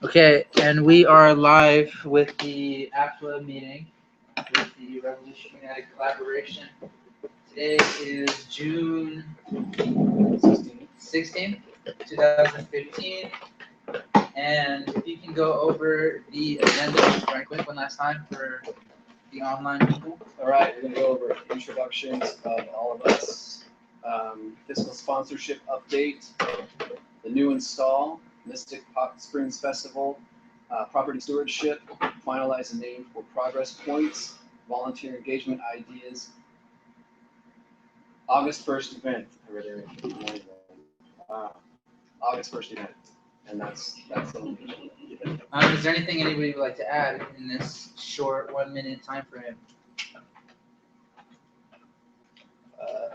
Okay, and we are live with the AFLA meeting with the Revolution United collaboration. Today is June 16th, 2015. And if you can go over the agenda right quick one last time for the online people. All right, we're going to go over introductions of all of us, fiscal sponsorship update, the new install, Mystic Hot Springs Festival, property stewardship, finalize a name for progress points, volunteer engagement ideas, August 1st event. I read it. August 1st event, and that's the Is there anything anybody would like to add in this short 1 minute time frame?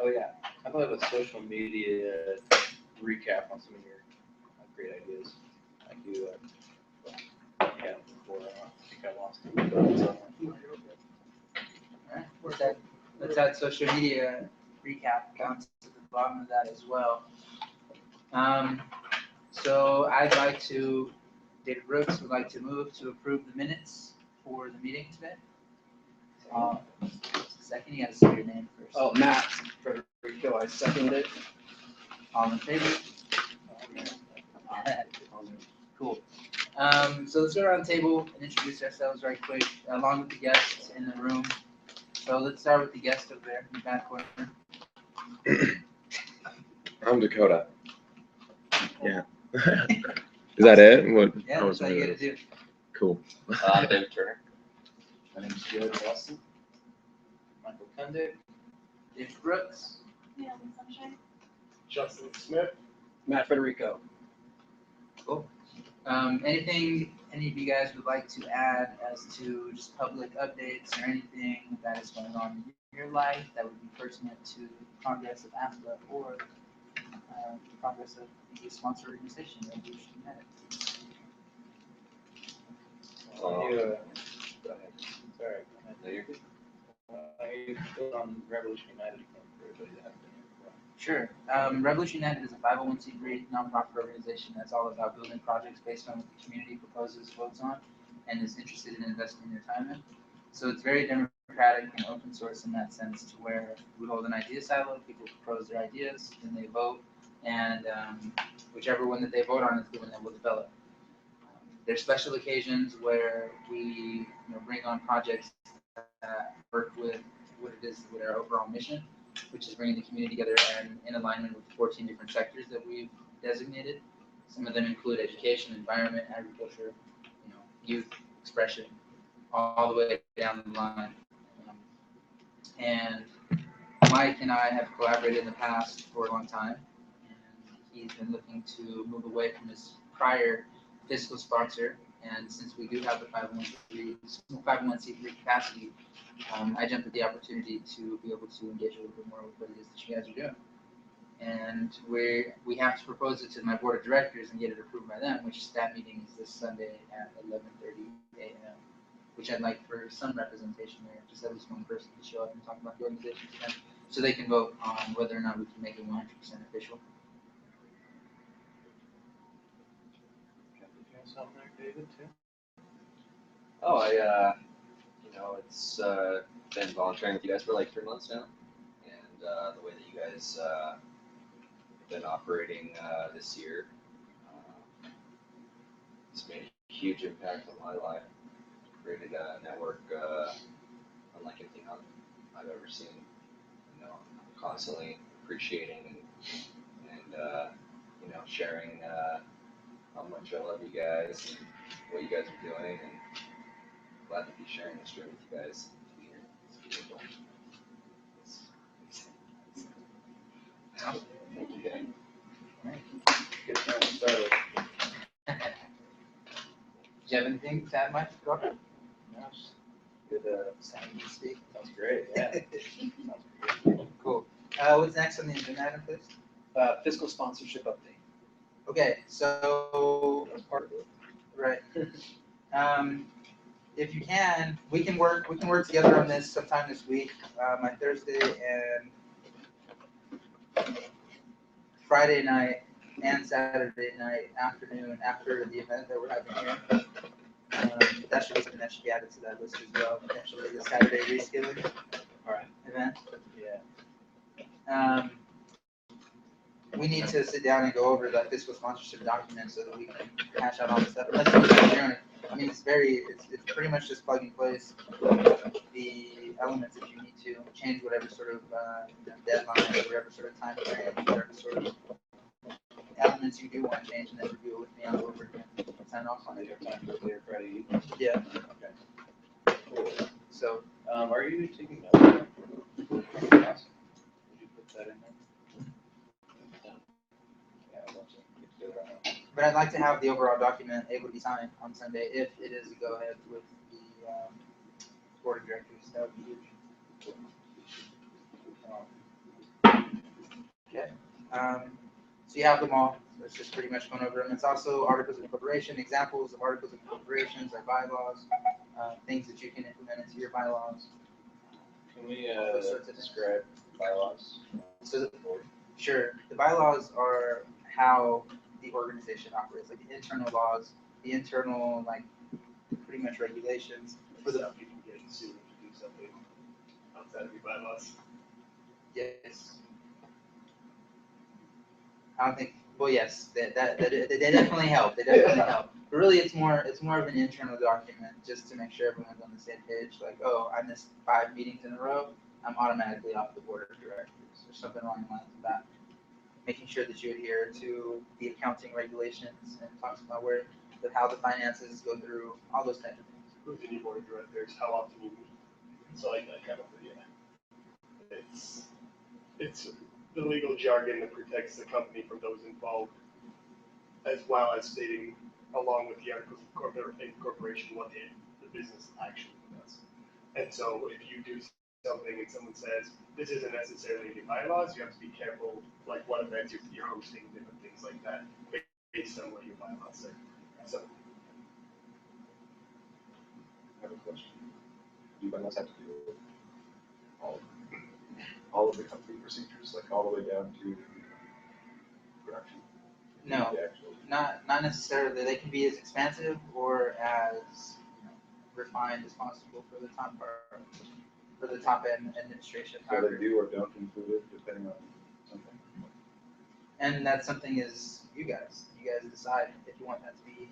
Oh yeah, how about a social media recap on some of your great ideas? Like you, yeah, before I think I lost it. Alright, let's add social media recap down to the bottom of that as well. So David Brooks would like to move to approve the minutes for the meeting today. Second, you gotta say your name first. Oh, Matt Federico, I seconded it. All in favor? Cool. So let's go around the table and introduce ourselves right quick, along with the guests in the room. So let's start with the guest over there in the back corner. I'm Dakota. Yeah. Is that it? What? Yeah, that's all you gotta do. Cool. I'm David Turner. My name is Jared Watson. Michael Kundig. Dave Brooks. Yeah, Sunshine. Justin Smith. Matt Federico. Cool. Anything any of you guys would like to add as to just public updates or anything that is going on in your life that would be pertinent to the progress of AFLA or the progress of the sponsor organization, Revolution United? Go ahead. Sorry. No, you're good. You put on Revolution United again for everybody that hasn't been here before. Sure. Revolution United is a 501c3 nonprofit organization that's all about building projects based on what the community proposes, votes on, and is interested in investing their time in. So it's very democratic and open source in that sense, to where we hold an idea silo, people propose their ideas, then they vote, and whichever one that they vote on is the one that we'll develop. There's special occasions where we bring on projects that work with what our overall mission, which is bringing the community together and in alignment with 14 different sectors that we've designated. Some of them include education, environment, agriculture, youth, expression, all the way down the line. And Mike and I have collaborated in the past for a long time, and he's been looking to move away from his prior fiscal sponsor. And since we do have the 501c3 capacity, I jumped at the opportunity to be able to engage a little bit more with what it is that you guys are doing. And we have to propose it to my board of directors and get it approved by them, which that meeting is this Sunday at 11:30 a.m., which I'd like for some representation there, just at least one person to show up and talk about the organization to them, so they can vote on whether or not we can make it 100% official. Something there, David, too? Oh, it's been volunteering with you guys for like 3 months now, and the way that you guys have been operating this year, it's made a huge impact on my life. Created a network unlike anything I've ever seen. Constantly appreciating and sharing how much I love you guys and what you guys are doing, and glad to be sharing this journey with you guys here. It's beautiful. Thank you, guys. Good time to start with. Do you have anything to add, Mike? No, good sound to speak. Sounds great. Yeah. Sounds great. Cool. What's next on the agenda item, please? Fiscal sponsorship update. Okay, so That's part of it. right. If you can, we can work together on this sometime this week. My Thursday and Friday night and Saturday night afternoon after the event that we're having here. That should be something that should be added to that list as well, potentially the Saturday reskilling Alright. event. Yeah. We need to sit down and go over the fiscal sponsorship document so that we can hash out all the stuff. Unless you guys are doing it. I mean, it's pretty much just plug and place the elements if you need to change whatever sort of deadline or whatever sort of time frame, whatever sort of elements you do want to change, and then review it with me on over again. Sign off on it. Your time for clear Friday evening. Yeah. Cool. So Are you taking notes? Awesome. Would you put that in there? Yeah, I'd love to get together on that. but I'd like to have the overall document able to be signed on Sunday if it is a go ahead with the board of directors. That would be huge. Okay. So you have them all. Let's just pretty much going over them. It's also articles of incorporation, examples of articles of incorporations or bylaws, things that you can implement into your bylaws. Can we Those sorts of things. describe bylaws? So sure, the bylaws are how the organization operates, like the internal laws, the internal like pretty much regulations. For the Stuff you can get sued if you do something outside of your bylaws. yes. I don't think. Well, yes, they definitely help. They definitely help. But really, it's more of an internal document just to make sure everyone's on the same page. Like, oh, I missed 5 meetings in a row, I'm automatically off the board of directors, or something along the lines of that. Making sure that you adhere to the accounting regulations and talks about how the finances go through, all those types of things. Who's in your board of directors, how often you meet. So like that kind of, yeah. It's the legal jargon that protects the company from those involved, as well as stating along with the articles of incorporation what the business actually does. And so if you do something and someone says, this isn't necessarily in your bylaws, you have to be careful, like what events you're hosting, different things like that, based on what your bylaws say. So. I have a question. Do bylaws have to do with all of the company procedures, like all the way down to production? No, The actual- not necessarily. They can be as expansive or as refined as possible for the top part, for the top end administration. So they do or don't include it depending on something? And that's something is you guys decide if you want that to be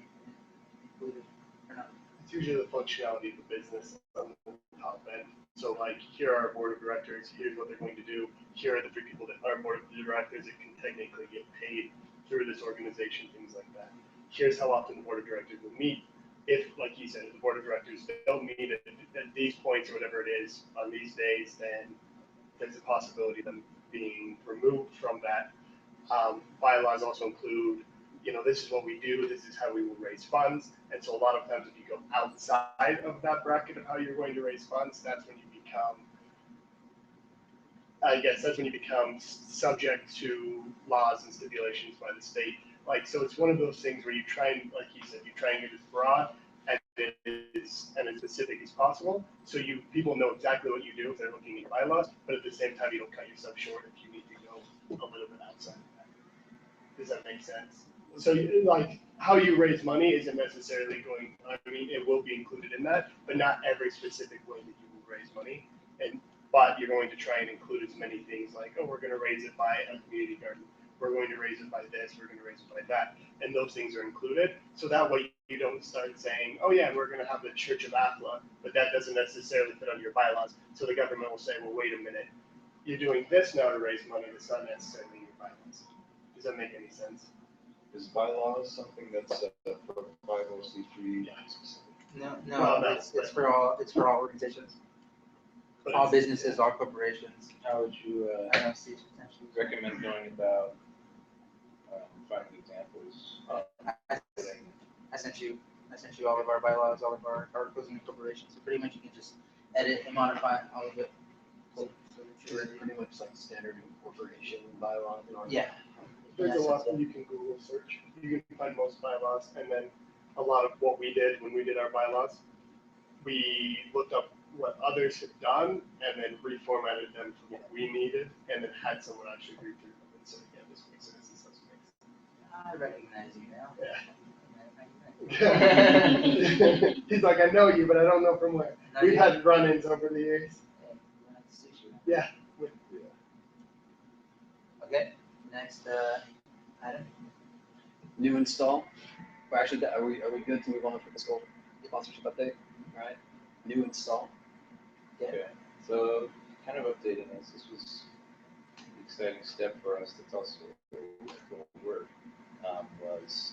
included or not. It's usually the functionality of the business on the top end. So like, here are our board of directors, here's what they're going to do, here are the 3 people that are board of directors that can technically get paid through this organization, things like that. Here's how often the board of directors will meet. If, like you said, if the board of directors don't meet at these points or whatever it is on these days, then there's a possibility of them being removed from that. Bylaws also include, this is what we do, this is how we will raise funds. And so a lot of times if you go outside of that bracket of how you're going to raise funds, that's when you become subject to laws and stipulations by the state. Like, so it's one of those things where you try and, like you said, you try and get as broad and as specific as possible. So people know exactly what you do if they're looking at your bylaws, but at the same time, you don't cut yourself short if you need to go a little bit outside of that. Does that make sense? So like, how you raise money isn't necessarily it will be included in that, but not every specific way that you will raise money. But you're going to try and include as many things like, oh, we're going to raise it by a community garden. We're going to raise it by this, we're going to raise it by that. And those things are included. So that way you don't start saying, oh yeah, we're going to have the Church of Athla, but that doesn't necessarily fit under your bylaws. So the government will say, well, wait a minute, you're doing this now to raise money that's not necessarily in your bylaws. Does that make any sense? Is bylaws something that's for 501c3? No, Well, no, it's for all organizations, But all it's- businesses, all corporations. How would you LLCs potentially. recommend going about finding examples? I sent you all of our bylaws, all of our articles and incorporations. So pretty much you can just edit and modify all of it. So that you're ready. Pretty much like standard incorporation bylaw. Yeah. There's a lot that you can Google search. You can find most bylaws, and then a lot of what we did when we did our bylaws, we looked up what others had done and then reformatted them for what we needed, and then had someone actually read through them and say, yeah, this makes sense, this doesn't make sense. I recognize you now. Yeah. How you been? He's like, I know you, but I don't know from where. No, We've you- had run-ins over the years. Hey, we'll have to see you. Yeah. Okay, next, item. New install. Well, actually, are we good to move on to fiscal sponsorship update? All right. New install. Okay, so kind of updating this was an exciting step for us that's also going to work, was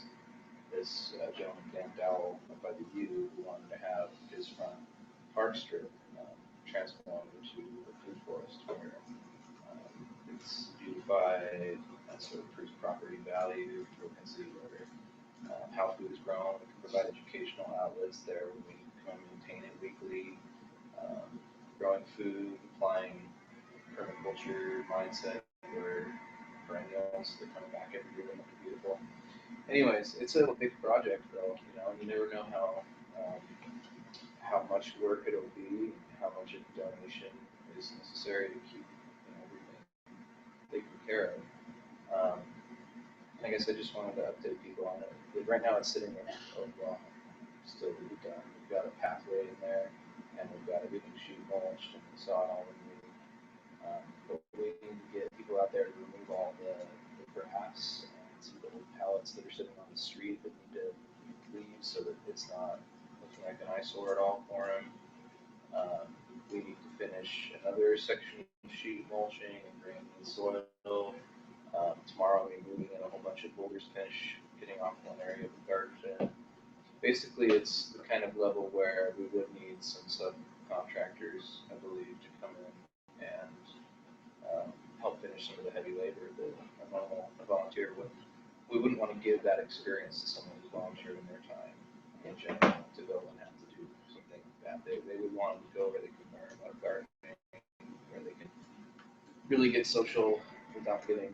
this gentleman, Dan Dowell, up by the U, who wanted to have his front park strip transformed into a food forest where it's beautified, sort of proves property value, people can see where how food is grown, we can provide educational outlets there when we come and maintain it weekly, growing food, applying permaculture mindset where perennials, they're coming back every year and look beautiful. Anyways, it's a big project though, you know, you never know how much work it'll be, how much of donation is necessary to keep everything taken care of. I guess I just wanted to update people on it. Right now it's sitting in still to be done. We've got a pathway in there, and we've got everything sheet mulched and sod all renewed. But we need to get people out there to remove all the grass and some of the old pallets that are sitting on the street that need to leave so that it's not looking like an eyesore at all for them. We need to finish another section of sheet mulching and draining the soil. Tomorrow I'll be moving in a whole bunch of boulders, finish getting off one area of the garden bed. Basically, it's the kind of level where we would need some subcontractors, I believe, to come in and help finish some of the heavy labor that a volunteer would. We wouldn't want to give that experience to someone who's volunteering their time in general to go and have to do something like that. They would want them to go where they can learn about gardening, where they can really get social without getting,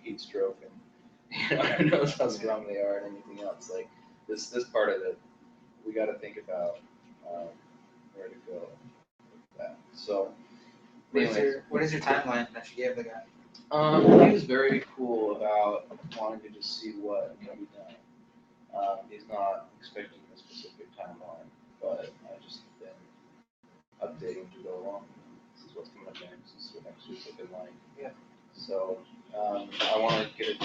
heat stroke and who knows how strong they are and anything else. Like this part of it, we got to think about where to go with that. So, What is your timeline that you gave the guy? he was very cool about wanting to just see what can be done. He's not expecting a specific timeline, but I just been updating to go along. This is what's coming up next. This is what next week's looking like. Yeah. So I want to get it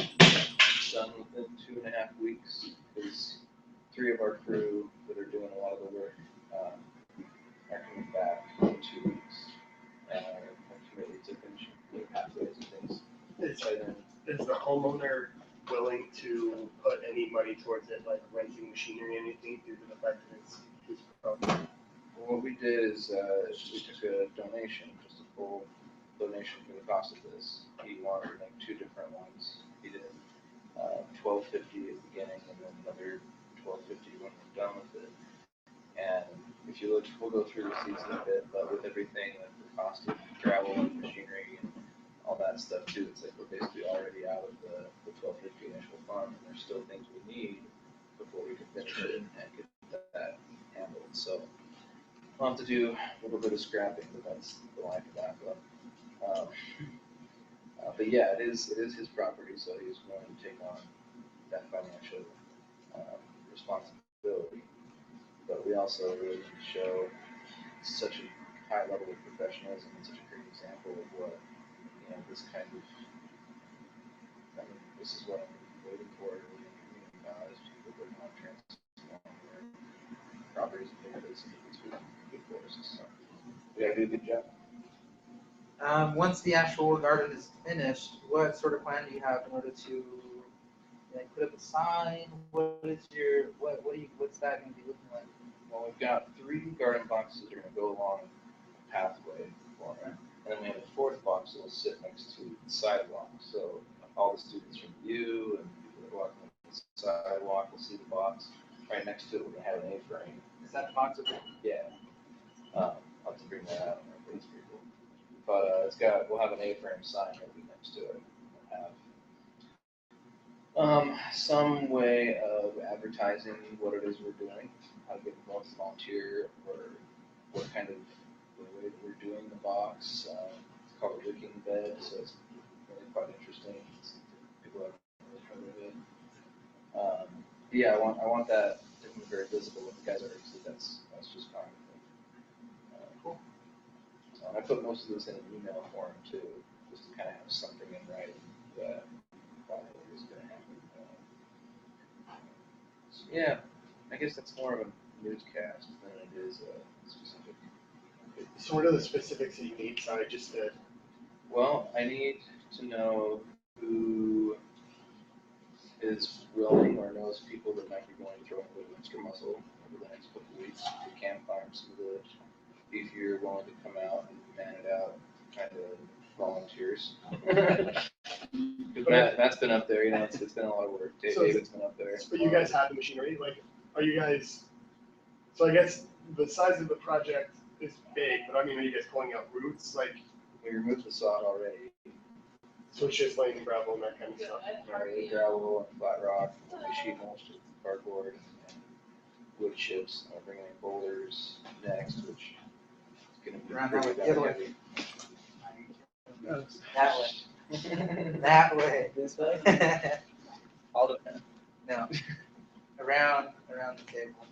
done within 2.5 weeks because 3 of our crew that are doing a lot of the work are coming back in 2 weeks and are committed to finishing the pathways and things. Is the homeowner willing to put any money towards it, like renting machinery or anything, due to the fact that it's his property? Well, what we did is we took a donation, just a full donation for the cost of this. He wanted like 2 different ones. He did $12.50 at the beginning and then another $12.50 when we're done with it. And if you look, we'll go through receipts in a bit, but with everything, like the cost of travel and machinery and all that stuff too, it's like we're basically already out of the $12.50 initial fund, and there's still things we need before we can finish it and get that handled. So we'll have to do a little bit of scrapping, but that's the life of that. But yeah, it is his property, so he's going to take on that financial responsibility. But we also really need to show such a high level of professionalism and such a great example of what this kind of. I mean, this is what I'm waiting for really in the community now is people that want to transform their properties and neighborhoods into these food forests. So we gotta do a good job. Once the actual garden is finished, what sort of plan do you have in order to put up a sign? What's that going to be looking like? Well, we've got 3 garden boxes that are going to go along the pathway for it. And then we have a 4th box that will sit next to the sidewalk. So all the students from U and people that walk on the sidewalk will see the box. Right next to it, we're going to have an A-frame. Is that the box over there? Yeah. I'll have to bring that out. It's pretty cool. But we'll have an A-frame sign that'll be next to it. We'll have some way of advertising what it is we're doing, how to get involved as a volunteer, or what kind of the way that we're doing the box. It's called a wicking bed, so it's really quite interesting. People have really heard of it. Yeah, I want that to be very visible if the guys already see that's just fine. Cool. And I put most of this in an email form too, just to kind of have something in writing that probably is gonna happen. So yeah, I guess that's more of a newscast than it is a specific. So what are the specifics that you need? Sorry, just to, Well, I need to know who is willing or knows people that might be going to throw in a little extra muscle over the next couple of weeks. If we can find some of the beefier, willing to come out and man it out kind of volunteers. Because Matt's been up there, it's been a lot of work. So- David's been up there. but you guys have the machinery, like, are you guys, so I guess the size of the project is big, but I mean, are you guys pulling out roots, like, We removed the sod already. so it's just laying the gravel and that kind of stuff? Already gravel and flat rock, we sheet mulched with cardboard and wood chips. I'm bringing in boulders next, which is gonna be Around that way, pretty the other darn way. heavy. That way. That way. This way? All depends. No. Around the table.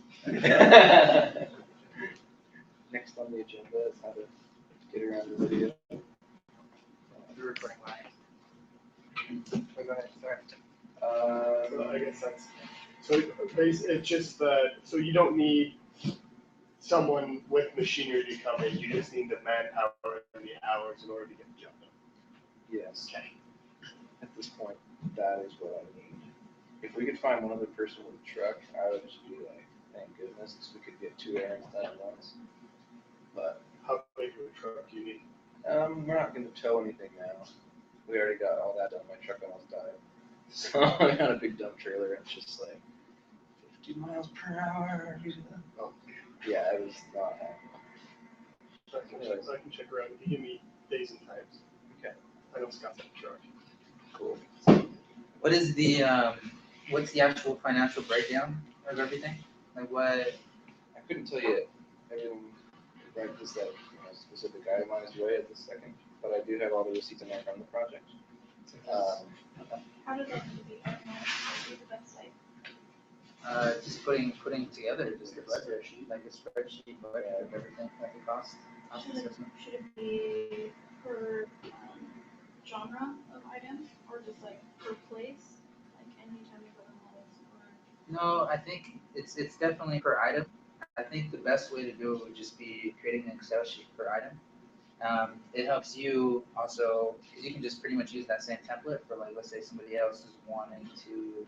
Next on the agenda is how to get around the video. The recording line. Wait, go ahead, sorry. So I guess that's, so it's just that, so you don't need someone with machinery to come in, you just need the manpower and the hours in order to get the job done. Yes, Okay. at this point, that is what I need. If we could find one other person with a truck, I would just be like, thank goodness, 'cause we could get 2 errands done at once. But, How big of a truck do you need? we're not gonna tow anything now. We already got all that done, my truck almost died. So I got a big dump trailer, and it's just like 50 miles per hour. Oh. Yeah, it was not happening. I can check around, if you give me days and times. Okay. I know Scott's got a truck. Cool. What is the, what's the actual financial breakdown of everything? Like what, I couldn't tell you everything right this that specific itemized way at this second, but I do have all the receipts in there from the project. How does that need to be organized? Would be the best way? just putting together just a budget, like a spreadsheet budget of everything, like the cost assessment. Should it be per genre of item or just like per place? Like anytime you go to malls or? No, I think it's definitely per item. I think the best way to do it would just be creating an Excel sheet per item. It helps you also, because you can just pretty much use that same template for like, let's say somebody else is wanting to,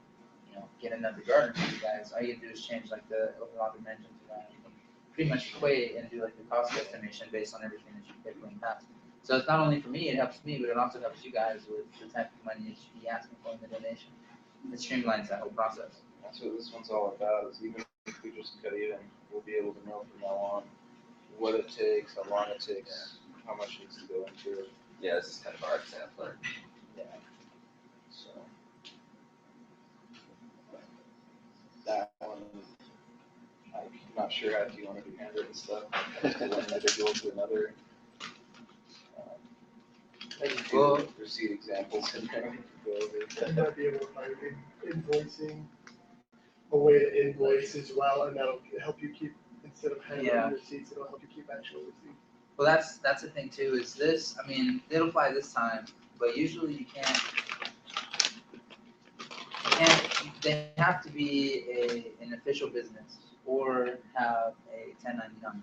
get another garden for you guys. All you do is change like the overall dimensions of that. You can pretty much equate and do like the cost estimation based on everything that you pick in the past. So it's not only for me, it helps me, but it also helps you guys with the type of money that you should be asking for in the donation. It streamlines that whole process. That's what this one's all about, is even if we just cut even, we'll be able to know from now on what it takes, how long it takes, how much needs to go into it. Yeah, this is kind of our example. Yeah. So. That one, I'm not sure how you want to do handwritten stuff, from one individual to another. Well- Receipt examples in there. Go over. And might be able to find invoicing, a way to invoice as well, and that'll help you keep, instead of handling Yeah. receipts, it'll help you keep actual receipts. Well, that's the thing too, is this, I mean, it'll apply this time, but usually you can't, they have to be an official business or have a 1099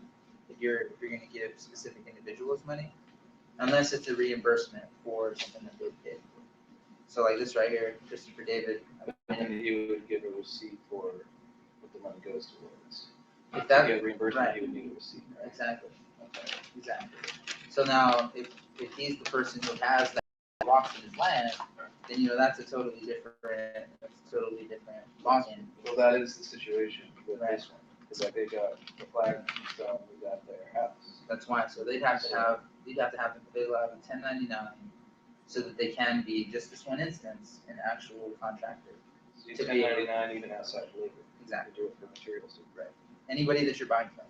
if you're gonna give specific individuals money, unless it's a reimbursement for something that they paid for. So like this right here, Christopher David, And he would give a receipt for what the money goes towards. if To that, get reimbursement, right. he would need a receipt, right? exactly, exactly. So now, if he's the person who has that blocks in his land, then that's a totally different login. Well, that is the situation with Right. this one. It's like they got the flag, so we got their house. That's why. So they'd have to have they'll have a 1099, so that they can be, just this one instance, an actual contractor. So you To can be- 1099 even outside of labor. Exactly. You do it for materials too. Right. Anybody that you're buying from,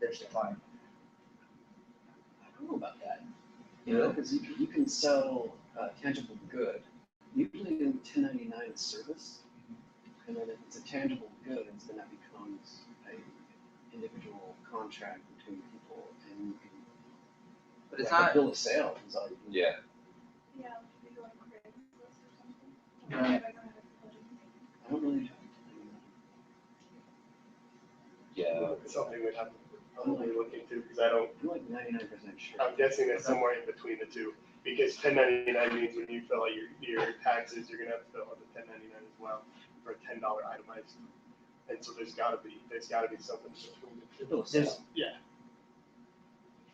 they're supplying. I don't know about that. Because you can sell tangible good. Usually in 1099 is service. And then if it's a tangible goods, then that becomes a individual contract between people, and you can But it's like a not, bill of sale is all you can do. Yeah, Yeah, maybe go on Craigslist or something. Right. I don't really have. yeah. It's something we'd have to probably look into, because I don't, I'm like 99% sure. I'm guessing it's somewhere in between the two. Because 1099 means when you fill out your taxes, you're gonna have to fill out the 1099 as well for a $10 itemized. And so there's gotta be something between the The bill of two. sale. Yeah,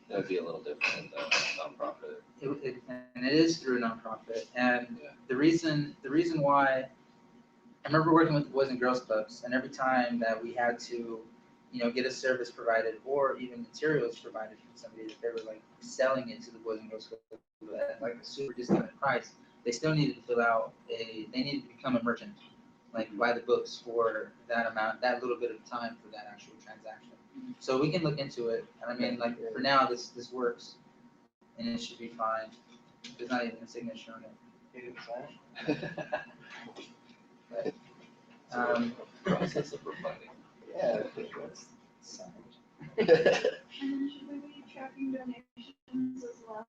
That would be a little different than nonprofit. and it is through a nonprofit. And Yeah. the reason why, I remember working with the Boys and Girls Clubs, and every time that we had to, get a service provided or even materials provided from somebody that they were like selling it to the Boys and Girls Club at like a super discounted price, they still needed to they needed to become a merchant, like buy the books for that amount, that little bit of time for that actual transaction. So we can look into it, and I mean, like, for now, this works, and it should be fine. There's not even a signature on it. You didn't sign it? Process of refunding. Yeah, that's signed. And then should we be tracking donations as well?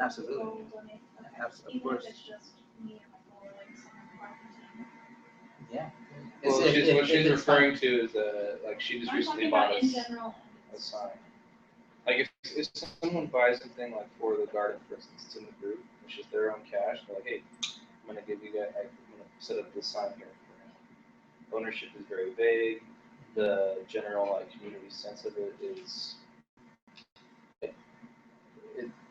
Absolutely. People donate, okay. Of Even course. if it's just me or my or like someone part Yeah. Well, If- what if she's it's fine. referring to is, like, she just I'm recently talking bought about in us general. a sign. Like, if someone buys something, like, for the garden, for instance, it's in the group, it's just their own cash, they're like, hey, I'm gonna give you guys, I'm gonna set up this sign here. Ownership is very vague, the general, like, community sense of it is,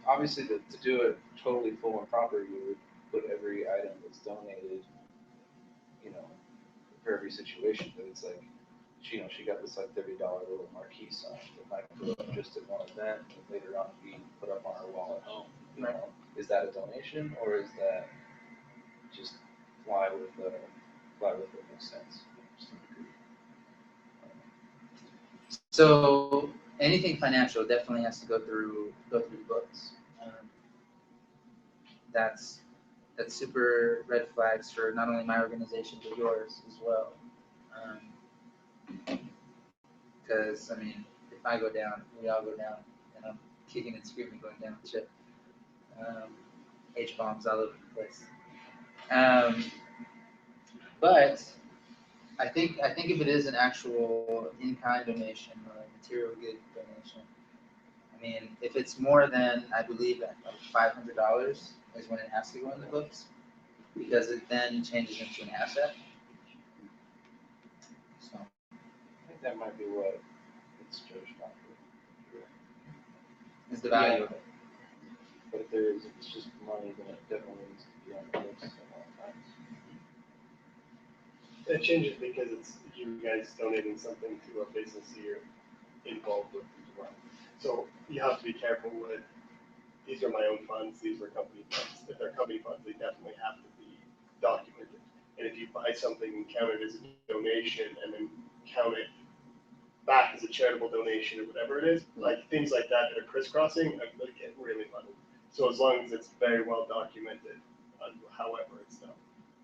obviously, to do it totally full and proper, you would put every item that's donated, for every situation, but it's like, she got this like $30 little marquee sign that might put up just at one event, and later on be put up on our wall at home. Is that a donation, or is that just fly with it makes sense? So anything financial definitely has to go through the books. That's super red flags for not only my organization but yours as well. Because I mean, if I go down, we all go down, and I'm kicking and screaming going down the ship. H bombs all over the place. But I think if it is an actual in-kind donation or a material good donation, I mean, if it's more than, I believe, like $500 is when it has to go in the books, because it then changes into an asset. So, I think that might be what it's judged off of. it's the value of it. But if it's just money, then it definitely needs to be on the books at all times. it changes because it's you guys donating something to a business that you're involved with as well. So you have to be careful with, these are my own funds, these are company funds. If they're company funds, they definitely have to be documented. And if you buy something and count it as a donation and then count it back as a charitable donation or whatever it is, like things like that are crisscrossing, I really get really muddled. So as long as it's very well documented, however it's done.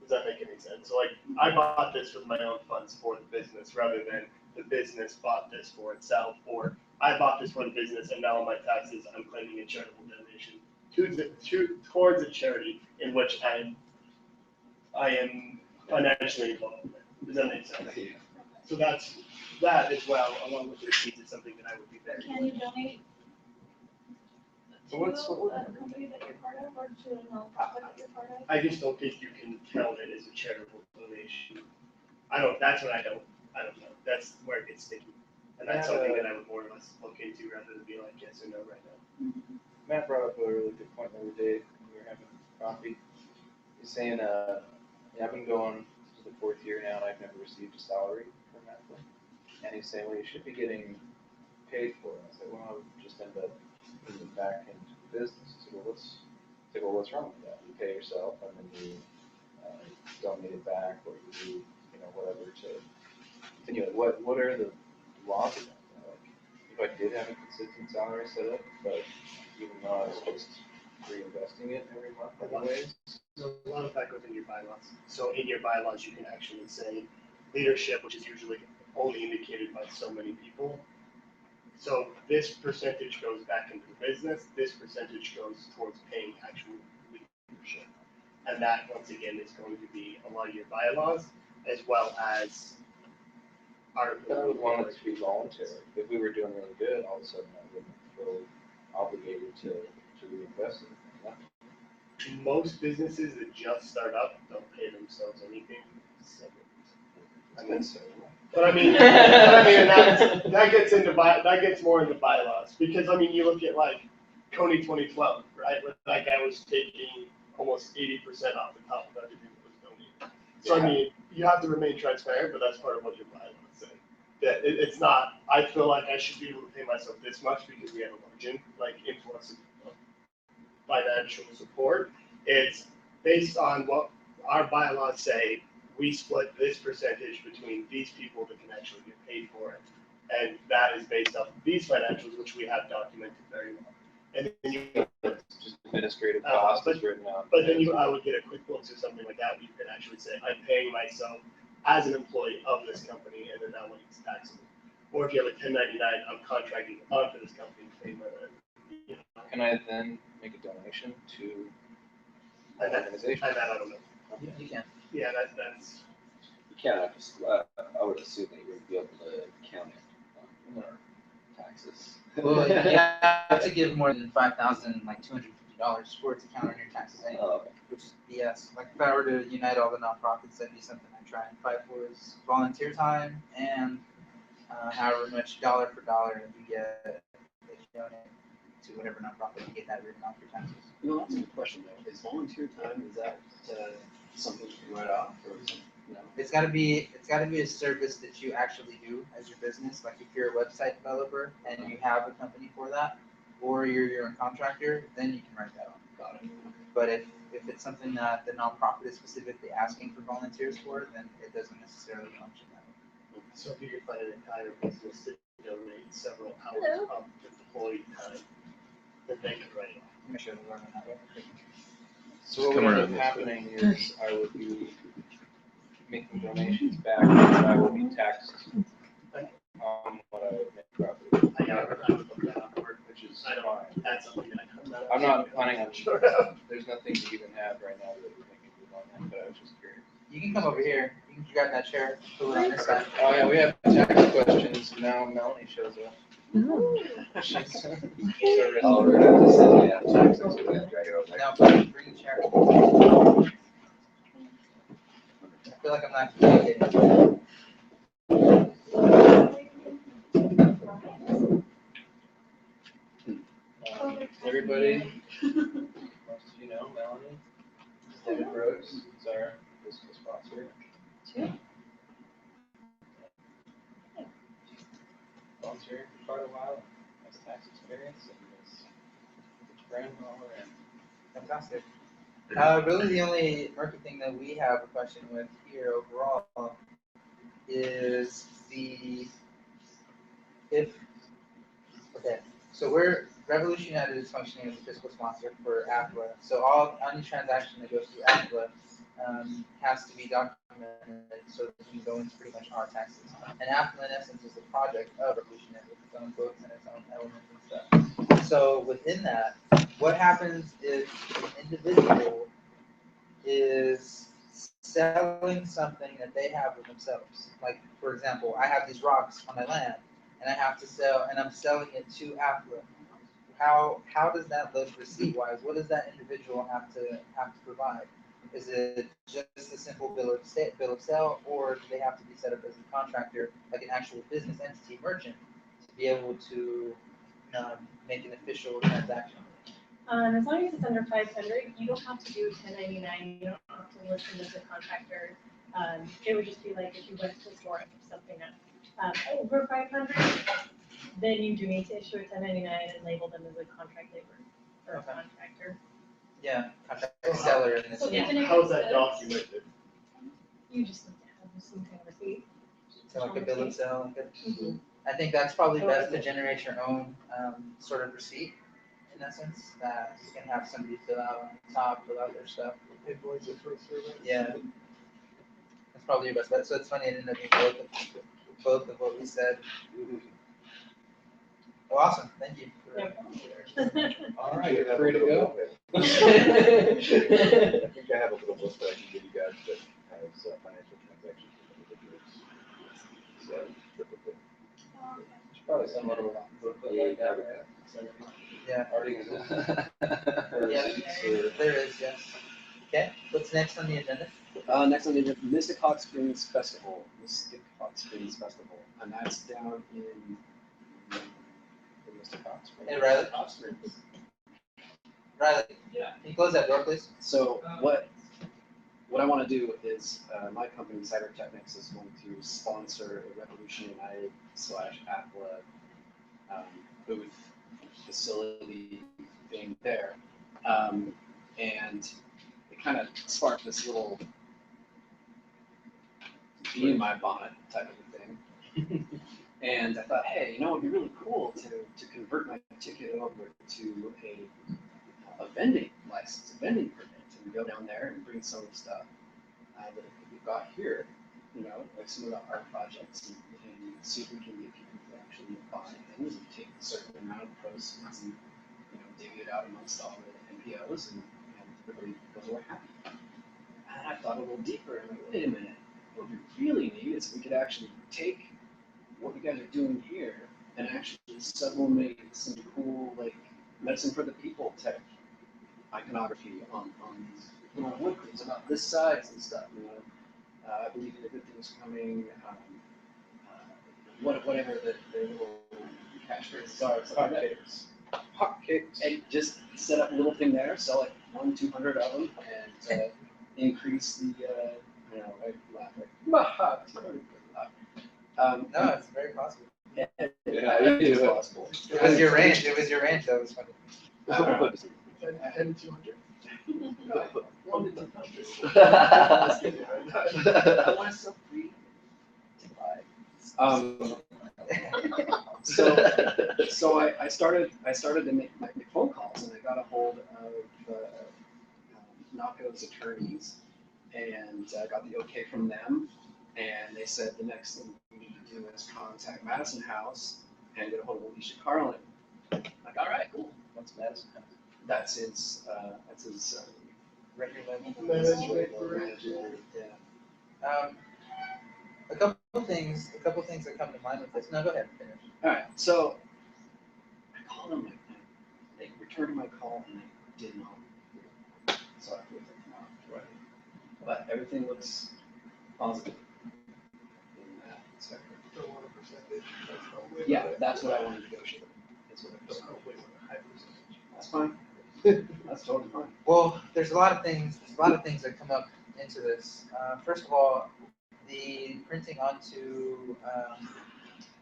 Does that make any sense? So like, I bought this with my own funds for the business rather than the business bought this for itself, or I bought this for the business and now on my taxes, I'm claiming a charitable donation towards a charity in which I am financially involved with. Does that make sense? So that as well, along with the receipts, is something that I would be very. Can you donate So to what's- a company that you're part of or to a nonprofit that you're part of? I just don't think you can count it as a charitable donation. That's what I don't know. That's where it gets sticky. And that's something that I would more or less look into rather than be like yes or no right now. Matt brought up a really good point the other day when we were having coffee. He's saying, I've been going to the 4th year now and I've never received a salary from Netflix. And he's saying, well, you should be getting paid for it. I said, well, I would just end up putting it back into the business. He said, well, what's wrong with that? You pay yourself and then you donate it back, or you do, whatever to continue it. What are the laws of that? Like, if I did have a consistent salary set up, but even though I was just reinvesting it every month anyways. So a lot of that goes in your bylaws. So in your bylaws, you can actually say leadership, which is usually only indicated by so many people. So this percentage goes back into the business, this percentage goes towards paying actual leadership. And that, once again, is going to be a lot of your bylaws, as well as our. But I would want it to be voluntary. If we were doing really good, all of a sudden I wouldn't feel obligated to reinvest in it. Most businesses that just start up don't pay themselves anything. I mean, so. But I mean, that gets more into bylaws, because I mean, you look at like Coney 2012, right? Where that guy was taking almost 80% off the top of everything that was donated. So I mean, you have to remain transparent, but that's part of what your bylaws say. That it's not, I feel like I should be able to pay myself this much because we have a margin, like influx of financial support. It's based on what our bylaws say. We split this percentage between these people that can actually get paid for it. And that is based off of these financials, which we have documented very well. And then you, Just administrative cost is written out. but then I would get a QuickBooks or something like that, where you can actually say, I'm paying myself as an employee of this company, and then that one is taxable. Or if you have a 1099, I'm contracting onto this company to pay my rent. You know, Can I then make a donation to an And that, organization? and that I don't know. You can. Yeah, that's. You can't, I would assume that you would be able to count it on your taxes. Well, you have to give more than $5,000, like $250 for it to count on your taxes anyway, Oh, okay. which is BS. Like if I were to unite all the nonprofits, that'd be something I try and fight for is volunteer time and however much dollar for dollar that you get that you donate to whatever nonprofit, you get that written off your taxes. You know, that's a good question though. Is volunteer time, is that something you can write off or something? No? It's gotta be a service that you actually do as your business. Like if you're a website developer and you have a company for that, or you're your own contractor, then you can write that off. Got it. But if it's something that the nonprofit is specifically asking for volunteers for, then it doesn't necessarily function that way. So if you could find an entire business that donate several hours Hello. of employee time, then they could write it off. I'm sure they'll learn that way. So what Come would around end up this happening is I would be making donations back, and I will be taxed on what I make property, I would look that up, which is I don't- fine. that's something that I'm not planning on, Sure. there's nothing to even have right now that would make me move on that, but I was just curious. You can come over here. You can grab that chair, put it on this side. Oh yeah, we have tax questions, and now Melanie shows up. She's Oh, we're gonna have to send you out taxes, we're gonna drag it over there. Now, bring the chair. I feel like I'm not communicating. Everybody, most of you know, Melanie, David Rhodes is our fiscal sponsor. Volunteering for quite a while, has tax experience, and is a friend all around. Fantastic. Really, the only murky thing that we have a question with here overall is so Revolution United is functioning as a fiscal sponsor for AFLA. So any transaction that goes through AFLA has to be documented so that it can go into pretty much our taxes. And AFLA, in essence, is a project of Revolution United with its own books and its own elements and stuff. So within that, what happens if an individual is selling something that they have with themselves? Like, for example, I have these rocks on my land, and I have to sell, and I'm selling it to AFLA. How does that look receipt-wise? What does that individual have to provide? Is it just a simple bill of sale, or do they have to be set up as a contractor, like an actual business entity merchant, to be able to make an official transaction? As long as it's under 500, you don't have to do 1099. You don't have to list them as a contractor. It would just be like if you went to a store and picked something up over 500, then you do need to issue a 1099 and label them as a contract labor or a Okay. contractor. Yeah, contract seller in this So case. even if How's it that says- documented? You just need to have some kind of receipt. So like a bill of sale. Like Mhm. I think that's probably best to generate your own sort of receipt, in essence, that you can have somebody fill out on the top, fill out their stuff. Yeah. That's probably your best bet. So it's funny, it ended up being both of what we said. Oh, awesome, thank you. All right, you're free to go. I think I have a little list that I can give you guys that has financial transactions with individuals. So, typically. Should probably send a little booklet like that, right? Yeah. Already exists. Yeah, there is, yes. Okay, what's next on the agenda? Next on the agenda, Mystic Hot Springs Festival, and that's down in Mystic Hot Springs. Hey, Riley? Hot Springs. Riley, can you close that door, please? So what I want to do is, my company, Cybertechnics, is going to sponsor a Revolution United / Apple booth facility thing there. And it kind of sparked this little bee in my bonnet type of a thing. And I thought, hey, it'd be really cool to convert my ticket over to a vending license, a vending permit, and go down there and bring some of the stuff that we've got here, like some of the art projects, and see if we can get people to actually buy things and take a certain amount of proceeds and divvy it out amongst all the NPOs, and everybody goes away happy. And I thought a little deeper, and I'm like, wait a minute, what we really need is we could actually take what you guys are doing here and actually sublimate some cool, like, medicine for the people type iconography on these little wood grids about this size and stuff. I believe in a good thing is coming. Whatever the little catchphrases are, stuff like that. Hotcakes. And just set up a little thing there, sell like 100-200 of them, and increase the right laugh like No, it's very possible. yeah, Yeah, it is do it. possible. It was your range, that was funny. 10 to 200. No, 1 to 200. I want to sell free. So I started to make phone calls, and I got a hold of NACO's attorneys, and I got the okay from them, and they said the next thing we need to do is contact Madison House and get a hold of Alicia Carlin. Like, all right, cool. What's Madison House? That's his Record label. manager. Yeah. A couple things that come to mind with this. No, go ahead, finish. All right, so I called him, they returned my call, and they did not. So I put them out, right? But everything looks positive in that sector. Don't want a percentage. Yeah, that's what I want to negotiate. That's what I Don't was. want a high percentage. That's fine. That's totally fine. Well, there's a lot of things that come up into this. First of all, the printing onto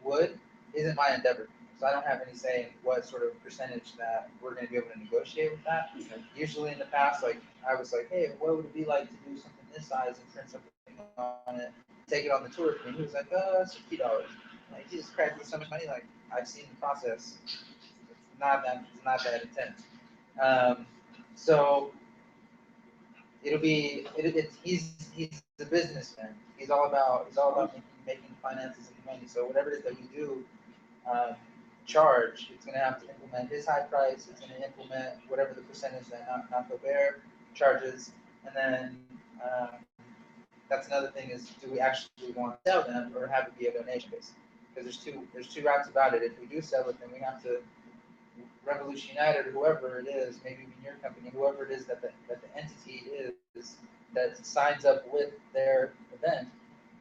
wood isn't my endeavor, so I don't have any say in what sort of percentage that we're going to be able to negotiate with that. Okay. Usually in the past, like I was like, hey, what would it be like to do something this size and print something on it, take it on the tour? And he was like, $60. Like, Jesus Christ, that's so much money. Like, I've seen the process. It's not that intense. So it'll be he's a businessman. He's all about making finances and money. So whatever it is that we do charge, it's going to have to implement his high price. It's going to implement whatever the percentage that Naco Bear charges, and then that's another thing is, do we actually want to sell them or have it be a donation base? Because there's two routes about it. If we do sell it, then we have to Revolution United or whoever it is, maybe even your company, whoever it is that the entity is that signs up with their event,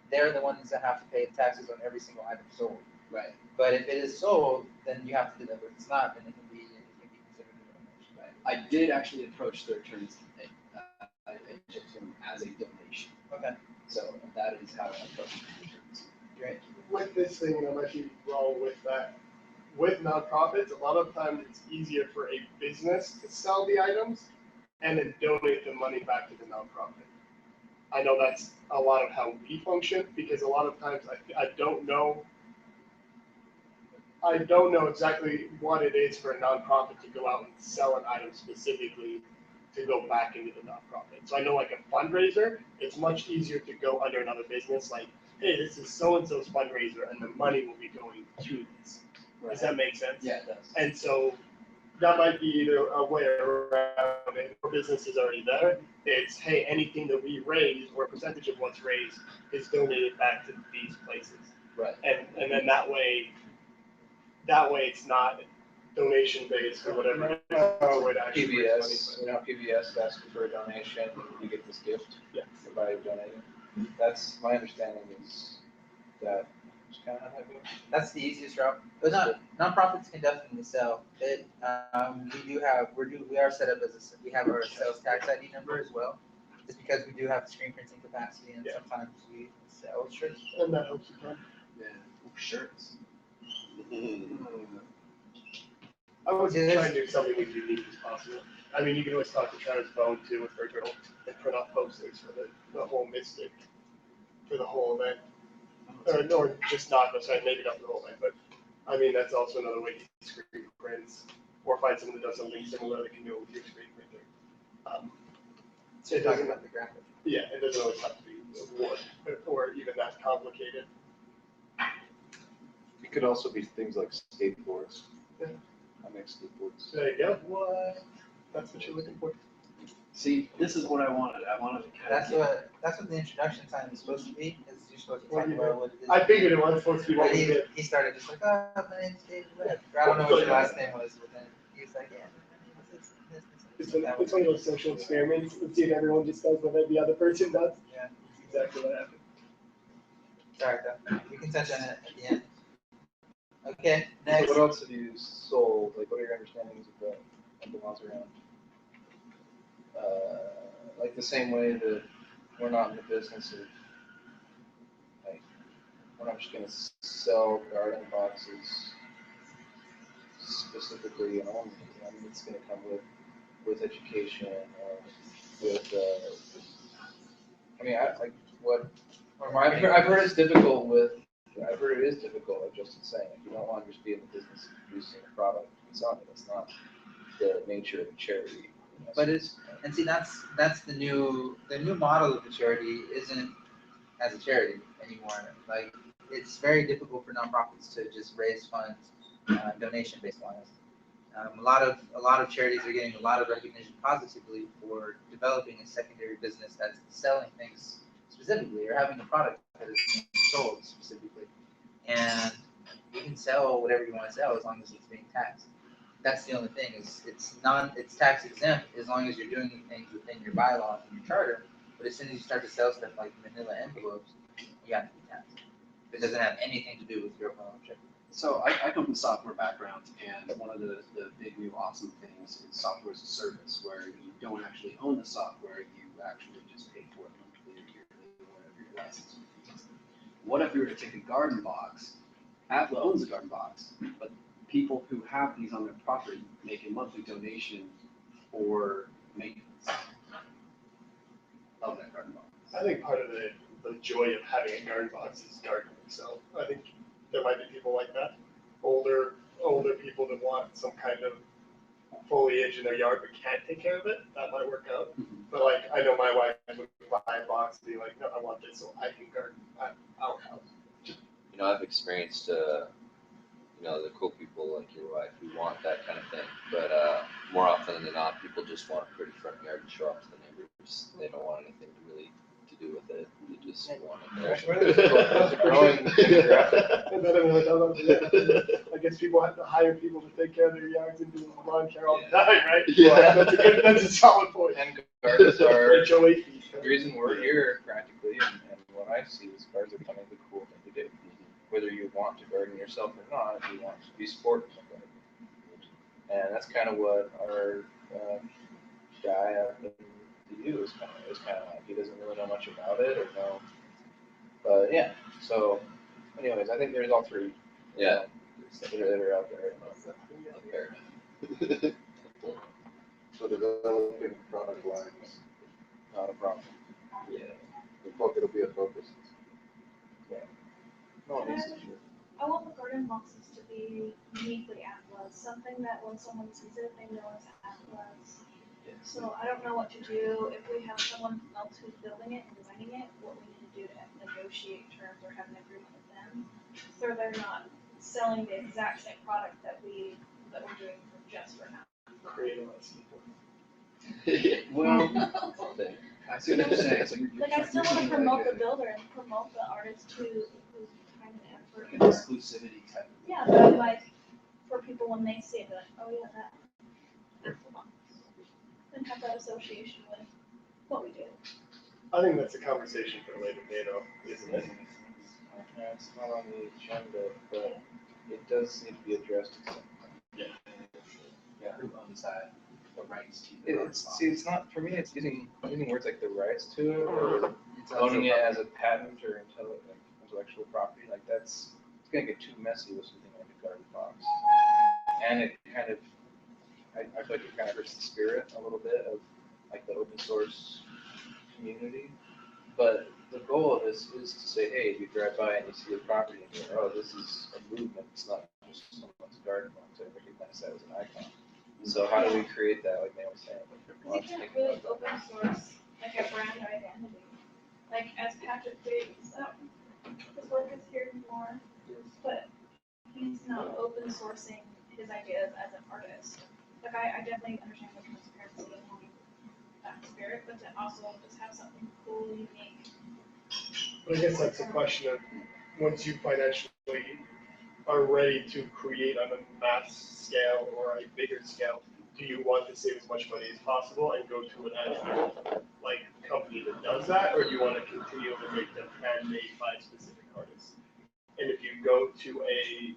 they're the ones that have to pay the taxes on every single item sold. Right. But if it is sold, then you have to do that. But if it's not, then it can be considered a donation. Right. I did actually approach the attorneys I took them as a donation. Okay, So that is how I approached the attorneys. great. With this thing, and I might be wrong with that, with nonprofits, a lot of times it's easier for a business to sell the items and then donate the money back to the nonprofit. I know that's a lot of how we function, because a lot of times I don't know exactly what it is for a nonprofit to go out and sell an item specifically to go back into the nonprofit. So I know like a fundraiser, it's much easier to go under another business, like, hey, this is so-and-so's fundraiser, and the money will be going to this. Does that make sense? Yeah, it does. And so that might be either a way around it, or business is already there. It's, hey, anything that we raise or a percentage of what's raised is donated back to these places. Right. And then that way it's not donation based or whatever. It's a way to actually raise money. PBS, you know, PBS asks you for a donation, and you get this gift Yeah. by donating. That's, my understanding is that it's kind of how that goes. That's the easiest route, but nonprofits can definitely sell. It, we are set up as we have our sales tax ID number as well. Just because we do have screen printing capacity and Yeah. sometimes we sell shirts. And that helps you come. Yeah. Ooh, shirts. I would Yeah, try and do something as unique as possible. I mean, you can always talk to Travis Bone too with Virgil and print off posters for the whole Mystic, for the whole event. Or just not, sorry, maybe not for the whole event, but I mean, that's also another way to screen prints, or find someone that does something similar that can do it with your screen printer. So you're talking about the graphic. Yeah, it doesn't always have to be wood or even that complicated. It could also be things like skateboards. Yeah. I make skateboards. There you go. What? That's what you're looking for. See, this is what I wanted. I wanted to kind of That's what the introduction time is supposed to be, is you're supposed to What talk do you about what it is. I figured it was supposed to be what But we did. he started just like, oh, my name's David Webb. I don't know what your last name was, but then he was like, yeah, my name is this. It's one of those social experiments. Let's see if everyone just does what the other person does. Yeah. That's exactly what happened. Sorry, though. We can touch on it at the end. Okay, So next. what else have you sold? Like, what are your understandings of the laws around? Like the same way that we're not in the business of, like, we're not just gonna sell garden boxes specifically and only. I mean, it's gonna come with education or with, I mean, I've heard it's difficult I've heard it is difficult, like Justin's saying, if you don't want to just be in the business of producing a product, it's not the nature of a charity. But and see, that's the new model of the charity isn't as a charity anymore. Like, it's very difficult for nonprofits to just raise funds, donation based wise. A lot of charities are getting a lot of recognition positively for developing a secondary business that's selling things specifically or having a product that is being sold specifically. And you can sell whatever you want to sell as long as it's being taxed. That's the only thing, is it's tax exempt as long as you're doing things within your bylaws and your charter. But as soon as you start to sell stuff like manila envelopes, you have to be taxed. It doesn't have anything to do with your ownership. So I come from software background, and one of the big new awesome things is software as a service, where you don't actually own the software, you actually just pay for it monthly or yearly or whatever your license is. What if we were to take a garden box? Apple owns a garden box, but people who have these on their property make a monthly donation for maintenance of that garden box. I think part of the joy of having a garden box is gardening. So I think there might be people like that, older people that want some kind of foliage in their yard but can't take care of it. That might work out. But like, I know my wife would buy a box and be like, no, I want this so I can garden at our house. You know, I've experienced, you know, the cool people like your wife who want that kind of thing. But more often than not, people just want a pretty front yard to show off to the neighbors. They don't want anything really to do with it. They just want it there. There's a growing demographic. I guess people have to hire people to take care of their yards and do lawn care all the Yeah. time, right? Yeah. That's a solid point. And gardens are, HOA fees. the reason we're here practically, and what I see is gardens are kind of the cool thing to do. Whether you want to garden yourself or not, if you want to be sport with garden. And that's kind of what our guy up in the U is kind of like. He doesn't really know much about it or know. But yeah, so anyways, I think there's all three. Yeah. That are out there. So developing product lines, Not a problem. Yeah. it'll be a focus. No, this is true. I want the garden boxes to be uniquely Atlas, something that when someone sees it, they know it's Atlas. So I don't know what to do if we have someone else who's building it and designing it, what we need to do to negotiate terms or have an agreement with them. So they're not selling the exact same product that we're doing just for now. Create a list. Well, I see what you're saying, so you're. Like I still wanna you're promote the like builder and promote the artist who's time and effort. an exclusivity type of. Yeah, but like, for people when they see it, they're like, oh yeah, that's the box. And have that association with what we do. I think that's a conversation for a later date, though, isn't it? Yeah, it's not on the agenda, but it does need to be addressed at some point. Yeah, who owns that, the rights to the It's, see, it's not, for me, it's using words like the rights to it, or It's also owning it public. as a patent or intellectual property, like it's gonna get too messy with something like a garden box. And it kind of, I feel like it kind of hurts the spirit a little bit of like the open source community. But the goal of this is to say, hey, you drive by and you see a property and you're like, oh, this is a movement, it's not just someone's garden box, I recognize that as an icon. So how do we create that, like Naomi was saying? Because you can't really open source like a brand identity. Like as Patrick Davis, his work is here more, but he's not open sourcing his ideas as an artist. Like I definitely understand the transparency and wanting that spirit, but to also just have something cool, unique. But I guess that's a question of, once you financially are ready to create on a mass scale or a bigger scale, do you want to save as much money as possible and go to an actual, like, company that does that, or do you want to continue to make them handmade by specific artists? And if you go to a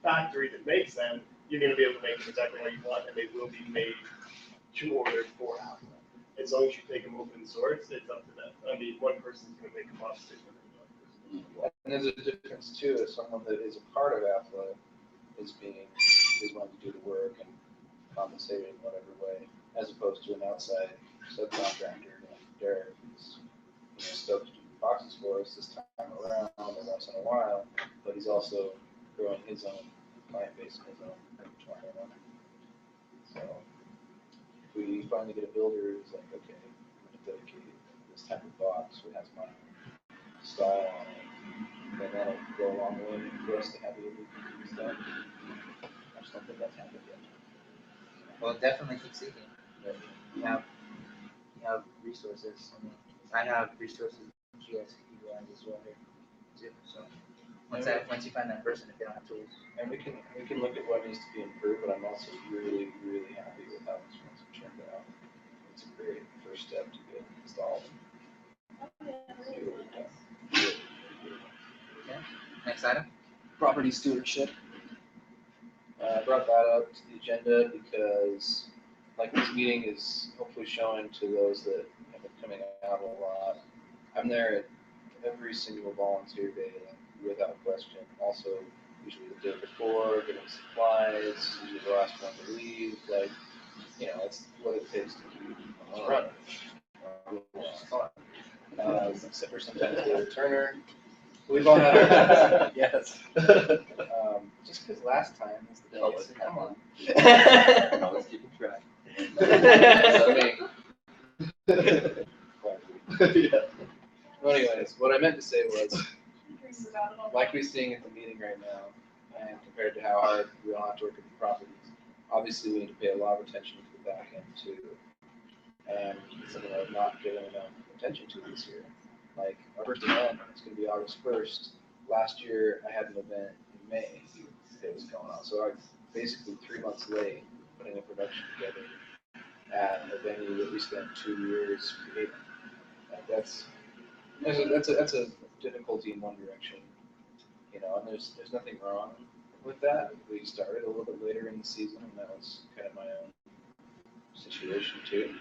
factory that makes them, you're gonna be able to make them exactly how you want, and they will be made to order for Apple. As long as you take them open source, it's up to them. I mean, one person's gonna make a box different than another person. And there's a difference too, if someone that is a part of AFLA is wanting to do the work and compensated in whatever way, as opposed to an outside subcontractor, like Derek, who's stoked to do boxes for us this time around or once in a while, but he's also growing his own client base and his own repertoire. So if we finally get a builder who's like, okay, I'm gonna dedicate this type of box that has my style on it, then that'll go a long way for us to have the ability to use that. I just don't think that's happened yet. Well, definitely keep seeking. But you have resources. I mean, I have resources that you guys can utilize as well here too. So once you find that person, if they don't have tools. And we can look at what needs to be improved, but I'm also really, really happy with how this one's turned out. It's a great first step to get installed. Next item. Property stewardship. I brought that up to the agenda because, like, this meeting is hopefully showing to those that have been coming out a lot. I'm there at every single volunteer day, without question. Also, usually the day before, getting supplies, usually the last one to leave. Like, it's what it takes to keep running. Which is fun. Except for sometimes the returner. We've all had our yes. Just because last time is the case. Come on. Always keeping track. Yeah. Well, anyways, what I meant to say was, like we're seeing at the meeting right now, and compared to how hard we all have to work at the properties, obviously we need to pay a lot of attention to the back end too. And something I've not given enough attention to this year. Like, our first event is going to be August 1st. Last year, I had an event in May that was going on. So I'm basically 3 months late putting a production together at a venue that we spent 2 years creating. Like that's a difficulty in one direction, and there's nothing wrong with that. We started a little bit later in the season, and that was kind of my own situation too.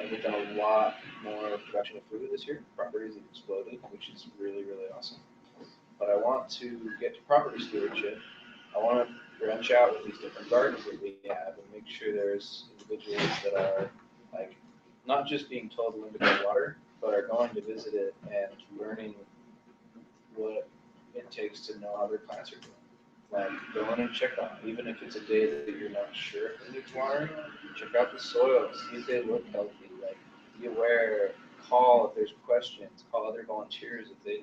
And we've done a lot more production of food this year. Properties have exploded, which is really, really awesome. But I want to get to property stewardship. I want to branch out with these different gardens that we have and make sure there's individuals that are like not just being told when to go water, but are going to visit it and learning what it takes to know how their plants are doing. Like, go in and check on, even if it's a day that you're not sure if it needs watering, check out the soil, see if they look healthy, like, be aware, call if there's questions, call other volunteers if they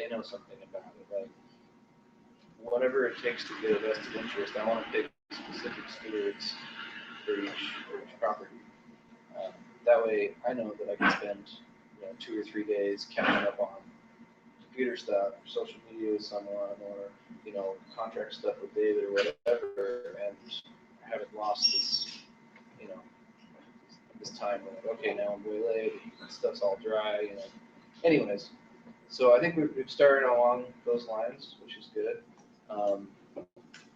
know something about it, like, whatever it takes to get a vested interest. I want to pick specific stewards for each property. That way, I know that I can spend 2 or 3 days catching up on computer stuff, social media with someone, or contract stuff with David or whatever, and I haven't lost this time where like, okay, now I'm way late, stuff's all dry. Anyways, so I think we've started along those lines, which is good.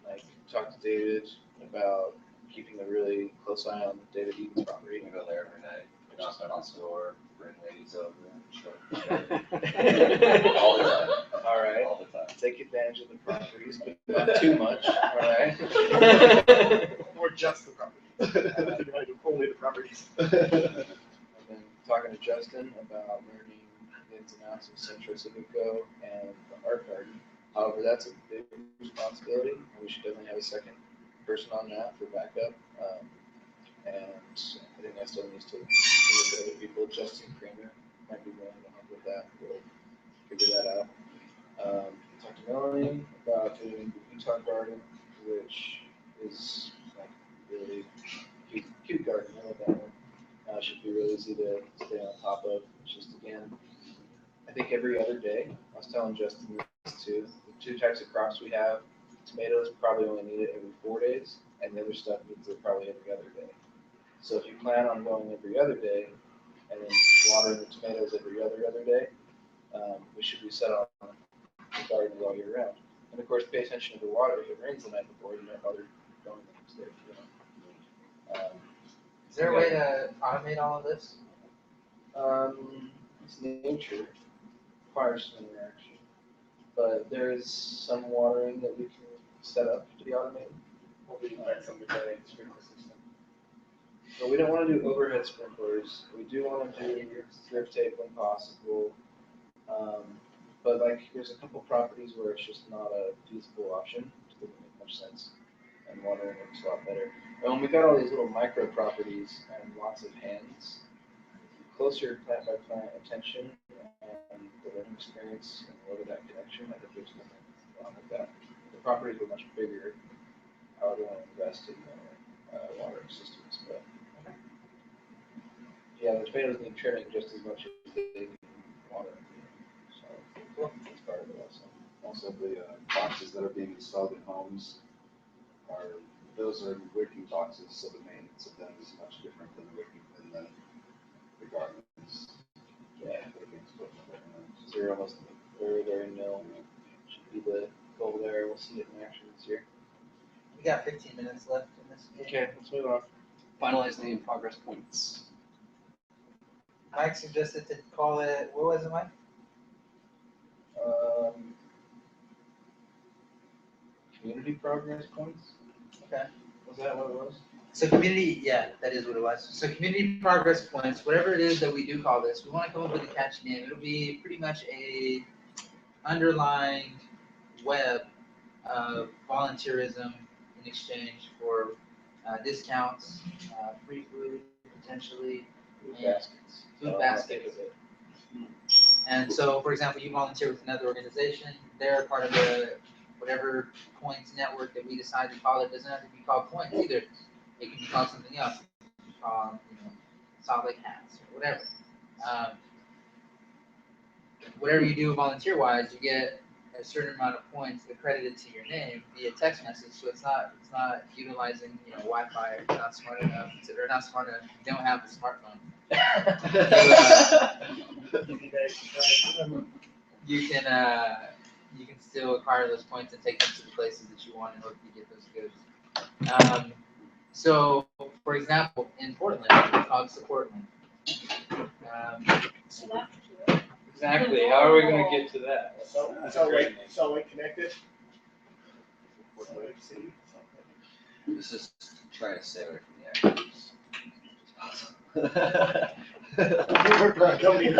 Like, talked to David about keeping a really close eye on David Eaton's property. You can go there every night, knock on his door, bring ladies over, and show All the time. All right. All the time. Take advantage of the properties, but not too much. All right. Or just the properties. Only the properties. I've been talking to Justin about learning the ins and outs of Centro Civico and the art garden. However, that's a big responsibility, and we should definitely have a second person on that for backup. And I think that still needs to look at other people. Justin Kramer might be willing to help with that. We'll figure that out. Talked to Melanie about doing the Utah garden, which is like really cute garden. I love that one. Should be really easy to stay on top of. It's just, again, I think every other day. I was telling Justin this too. The 2 types of crops we have, tomatoes probably only need it every 4 days, and the other stuff needs it probably every other day. So if you plan on going every other day and then watering the tomatoes every other day, we should be set on the gardens all year round. And of course, pay attention to the water. If it rains the night before, you might bother going the next day. Is there a way to automate all of this? It's nature, requires some interaction, but there is some watering that we can set up to be automated. Or we can find something that ain't sprinkler system. But we don't want to do overhead sprinklers. We do want to do drip tape when possible. But like, there's a couple properties where it's just not a feasible option. It doesn't make much sense, and watering works a lot better. And we got all these little micro properties and lots of hands. Closer plant by plant attention and the learning experience and over that connection, I think there's nothing wrong with that. The properties were much bigger. I would want to invest in watering systems, but yeah, the tomatoes need trimming just as much as they need water. So that's part of it also. Also, the boxes that are being installed in homes those are wicking boxes, so the maintenance of them is much different than the wicking than the gardens. Yeah, that are being put in there. so you're almost very nil. Should be the goal there. We'll see it in action this year. We got 15 minutes left in this game. Okay, let's move on. Finalize the progress points. Mike suggested to call it, what was it, Mike? Community progress points? Okay. Was that what it was? So community, yeah, that is what it was. So community progress points, whatever it is that we do call this, we want to come up with a catchy name. It'll be pretty much a underlying web of volunteerism in exchange for discounts, free food, potentially, Food and baskets. food Oh, baskets. I'll think of it. And so, for example, you volunteer with another organization, they're part of the whatever points network that we decide to call it. Doesn't have to be called points either. It can be called something else. It can be called, Salt Lake Hats or whatever. Whatever you do volunteer-wise, you get a certain amount of points accredited to your name via text message. So it's not utilizing Wi-Fi. It's not smart enough. Or not smart enough. You don't have a smartphone. You can still acquire those points and take them to the places that you want in order to get those goods. So, for example, in Portland, it's called Supportland. So that's true. Exactly. How are we going to get to that? So like connected. This is trying to stay away from the acronyms. We're probably coming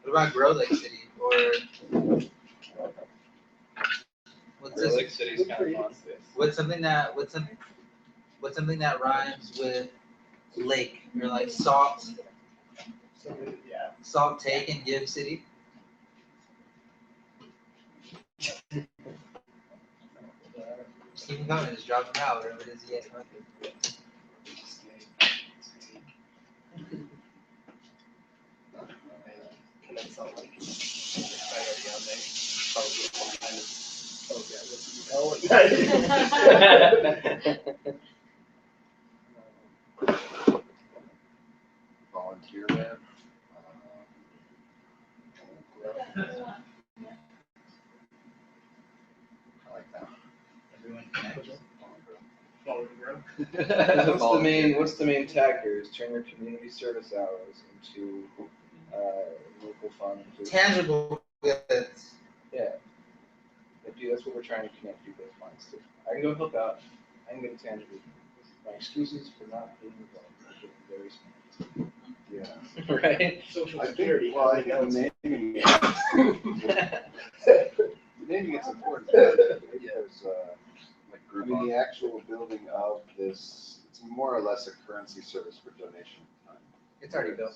What about Grow Lake City or this? Lake City's kind of fun. What's something that rhymes with lake or like salt Yeah. take and give city? Just keep them coming, just drop them out, whatever it is you guys want to do. And that's not like, I already on there. Probably some kind Volunteer rep. I like that. Everyone connect. What's the main tag here? Is turn your community service hours into local fun. Tangible goods. Yeah. But dude, that's what we're trying to connect people's minds to. I can go help out. I can get a tangible. My excuses for not being involved are very small. Yeah. Right? Social I security. think, well, I think naming it's important because, Like I group mean, on. the actual building of this, it's more or less a currency service for donation time. It's already built.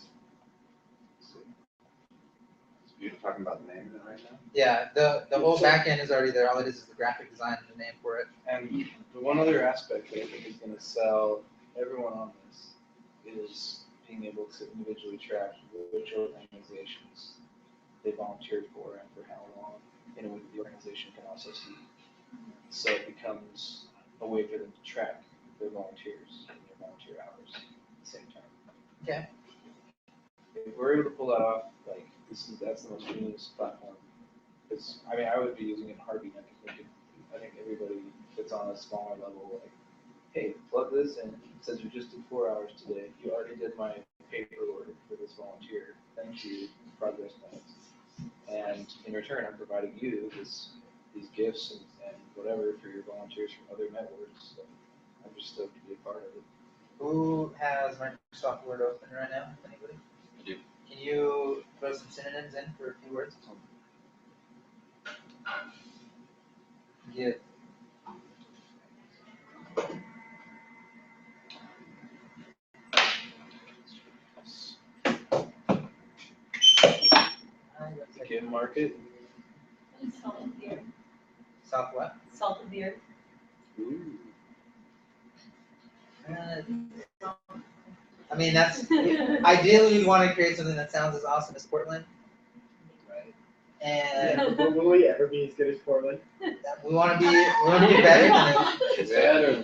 So you're talking about naming it right now? Yeah, the whole back end is already there. All it is the graphic design and the name for it. And the one other aspect that I think is going to sell everyone on this is being able to individually track which organizations they volunteered for and for how long, in a way that the organization can also see. So it becomes a way for them to track their volunteers and their volunteer hours at the same time. Okay. If we're able to pull that off, like that's the most genius platform. Because I mean, I would be using it in heartbeat. I think everybody that's on a smaller level, like, hey, plug this in. It says you just did 4 hours today. You already did my paperwork for this volunteer. Thank you. Progress points. And in return, I'm providing you these gifts and whatever for your volunteers from other networks. So I'm just stoked to be a part of it. Who has Microsoft Word open right now? Anybody? I do. Can you throw some synonyms in for a few words? Give. Give market. Salt of the earth. South what? Salt of the earth. Ooh. I mean, that's ideally you'd want to create something that sounds as awesome as Portland. Right. And Will we ever be as good as Portland? we want to be better than it. It's better.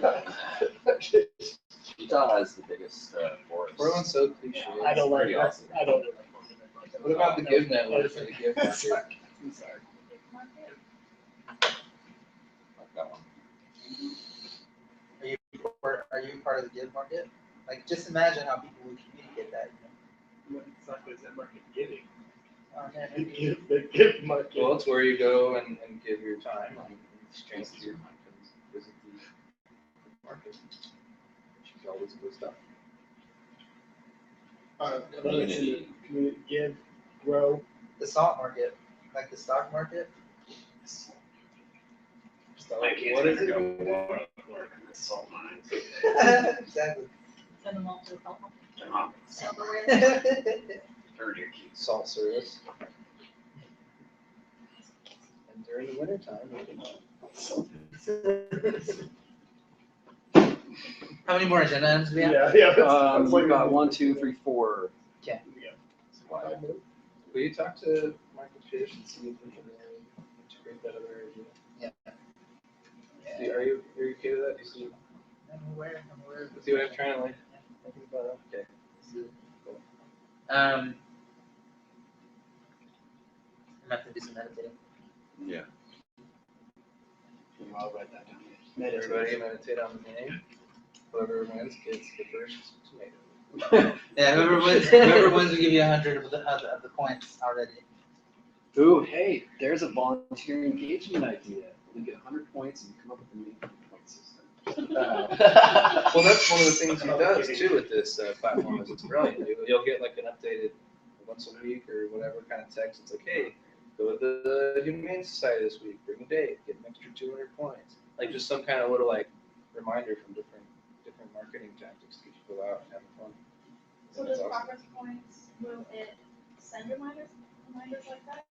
Utah has the biggest forest. Portland's so cliche. I don't like pretty that. awesome. I don't really like Portland. What about the Give Network for the Give market? I'm sorry. Like that one. Are you part of the Give market? Like, just imagine how people would communicate that. What exactly is that market giving? Oh, man, The maybe- gift market. Well, it's where you go and give your time and exchange your mind and visit the market. Which is always good stuff. Community. Community, give, grow. the salt market, like the stock market. So, what is it? Salt mines. Exactly. Send them all to the salt. Silverware. Turn your keys. Salt service. And during the wintertime, we can How many more agenda items do we have? Yeah. That's We like got 1, 2, 3, 4. Yeah. Will you talk to Michael Fish and see if we can integrate that other idea? Yeah. Are you okay with that? Do you see, I'm aware. see what I'm trying to like? Think about? Okay. I'm gonna have to do some meditating. Yeah. I'll write that down. Everybody meditate on the name. Whoever wins gets the first tomato. Yeah, whoever wins will give you 100 of the points already. Ooh, hey, there's a volunteer engagement idea. We get 100 points and come up with a new point system. Well, that's one of the things he does too with this platform is it's brilliant. You'll get like an updated once a week or whatever kind of text. It's like, hey, go to the Humane Society this week, bring a date, get an extra 200 points. Like just some kind of little like reminder from different marketing tactics to get people out and having fun. So And that's does awesome. progress points, will it send reminders like that?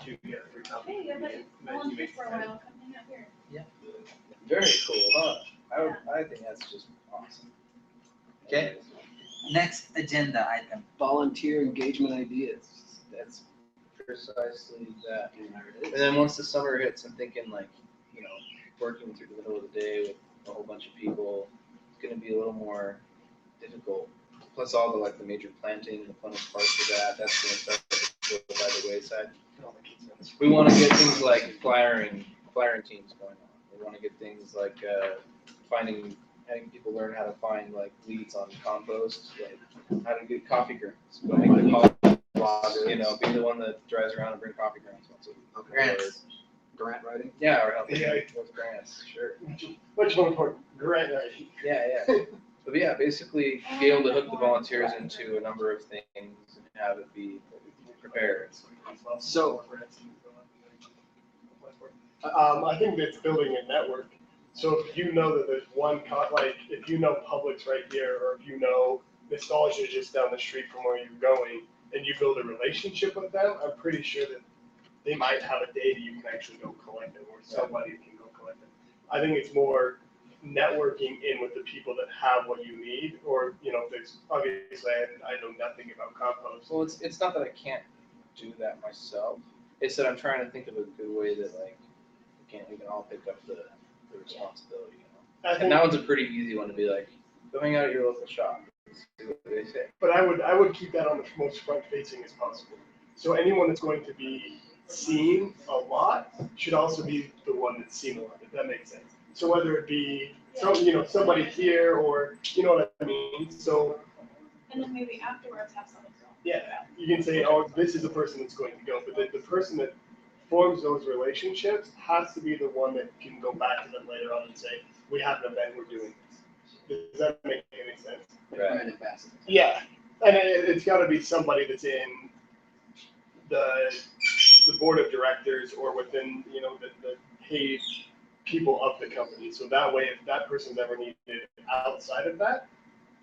To get free copies. Hey, you're like volunteer for a while, come hang out here. Very cool, huh? I think that's just awesome. Okay. Next agenda item. Volunteer engagement ideas. That's precisely that. And there it And is. then once the summer hits, I'm thinking like, you know, working through the middle of the day with a whole bunch of people, it's gonna be a little more difficult. Plus all the like the major planting, the funnest parts of that, that's gonna start to go by the wayside. We wanna get things like flyering teams going on. We wanna get things like, having people learn how to find like leads on compost, like how to get coffee grounds. Going to college, you know, be the one that drives around and bring coffee grounds once a week. Okay. Grants. Grant writing. Yeah, or helping Yeah. with grants, sure. Much more important, grant writing. Yeah. But yeah, basically be able to hook the volunteers into a number of things and have it be prepared. So- I think that's building a network. So if you know that there's one, like, if you know Publix right here, or if you know Nostalgia just down the street from where you're going, and you build a relationship with them, I'm pretty sure that they might have a day that you can actually go collect them, or somebody can go collect them. I think it's more networking in with the people that have what you need, or, you know, if there's, obviously, I know nothing about compost. Well, it's not that I can't do that myself. It's that I'm trying to think of a good way that like we can all pick up the responsibility, you know. I And think, that one's a pretty easy one to be like, go hang out at your local shop and see what they say. but I would keep that on the most front facing as possible. So anyone that's going to be seen a lot should also be the one that's seen a lot, if that makes sense. So whether it be somebody here, or you know what I mean. So And then maybe afterwards have someone go. yeah, you can say, oh, this is the person that's going to go, but the person that forms those relationships has to be the one that can go back to them later on and say, we have an event, we're doing this. Does that make any sense? Brand ambassador. Yeah, and it's got to be somebody that's in the board of directors, or within, you know, the paid people of the company. So that way, if that person's ever needed outside of that,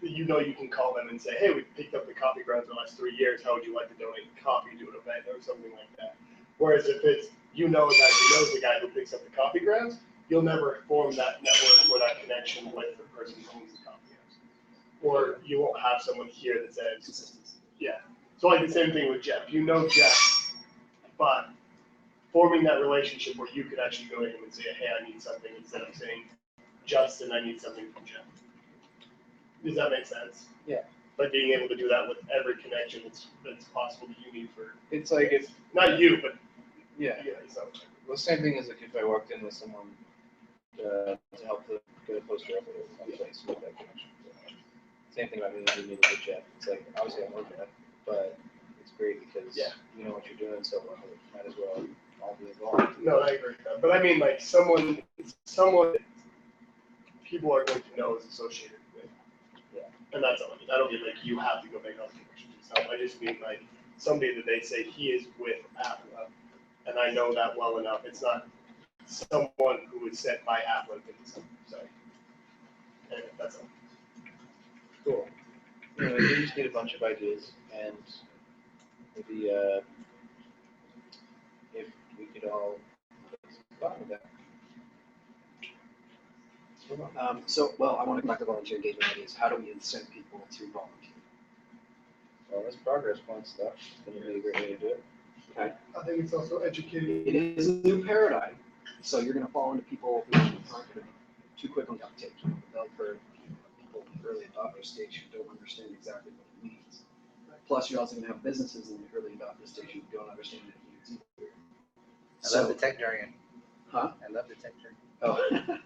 you know, you can call them and say, hey, we picked up the coffee grounds in the last 3 years. How would you like to donate coffee to an event or something like that? Whereas if it's, you know, that you know the guy who picks up the coffee grounds, you'll never form that network or that connection with the person who owns the coffee house. Or you won't have someone here that says, yeah. So like the same thing with Jeff. You know Jeff, but forming that relationship where you could actually go to him and say, hey, I need something, instead of saying, Justin, I need something from Jeff. Does that make sense? Yeah. Like being able to do that with every connection that's possible that you need for, It's like if not you, but yeah. so. Well, the same thing as like if I walked in with someone to help them get a poster up at a place with that connection. Same thing about me meeting with Jeff. It's like obviously I know Jeff, but it's great because Yeah. you know what you're doing so well. Might as well all be involved. No, I agree with that. But I mean, like someone that people are going to know is associated with. Yeah. And that's all I mean. I don't mean like you have to go make all the connections yourself. I just mean like somebody that they say he is with Apple, and I know that well enough. It's not someone who would set my Apple into something. So anyway, that's all. Cool. Anyway, we just need a bunch of ideas, and maybe if we could all talk with that. Well, I want to go back to volunteer engagement ideas. How do we incent people to volunteer? Well, this progress point stuff is going to be a great way to do it. I think it's also educating. It is a new paradigm, so you're going to fall into people who aren't going to be too quick on the uptake. You know, the bell curve, people in the early adopter stage who don't understand exactly what it means. Plus, you're also going to have businesses in the early adopter stage who don't understand what it means either. I love the tech jargon. Huh? I love the tech jargon. Oh.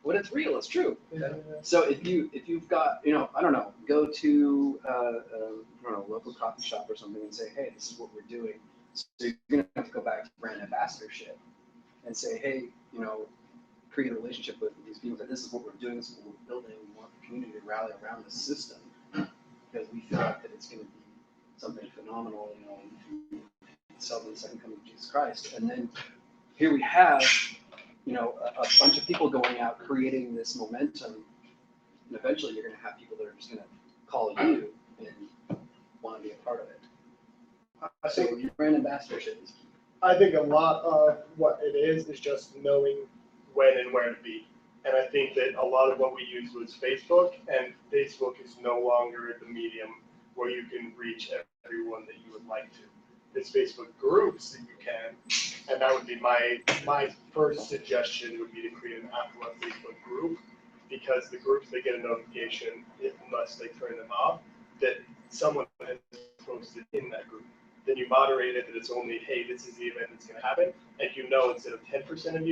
When it's real, it's true. So if you've got, you know, I don't know, go to local coffee shop or something and say, hey, this is what we're doing. So you're gonna have to go back to brand ambassadorship and say, hey, you know, create a relationship with these people that this is what we're doing, this is what we're building. We want the community to rally around the system because we feel like that it's going to be something phenomenal, you know, sell to the second coming of Jesus Christ. And then here we have, a bunch of people going out, creating this momentum. And eventually you're gonna have people that are just gonna call you and wanna be a part of it. I So think, your brand ambassadorship is key. I think a lot of what it is just knowing when and where to be. And I think that a lot of what we used was Facebook, and Facebook is no longer the medium where you can reach everyone that you would like to. There's Facebook groups that you can, and that would be my first suggestion would be to create an Aqua Facebook group, because the groups, they get a notification, unless they turn them off, that someone has posted in that group. Then you moderate it that it's only, hey, this is the event that's gonna happen, and instead of 10% of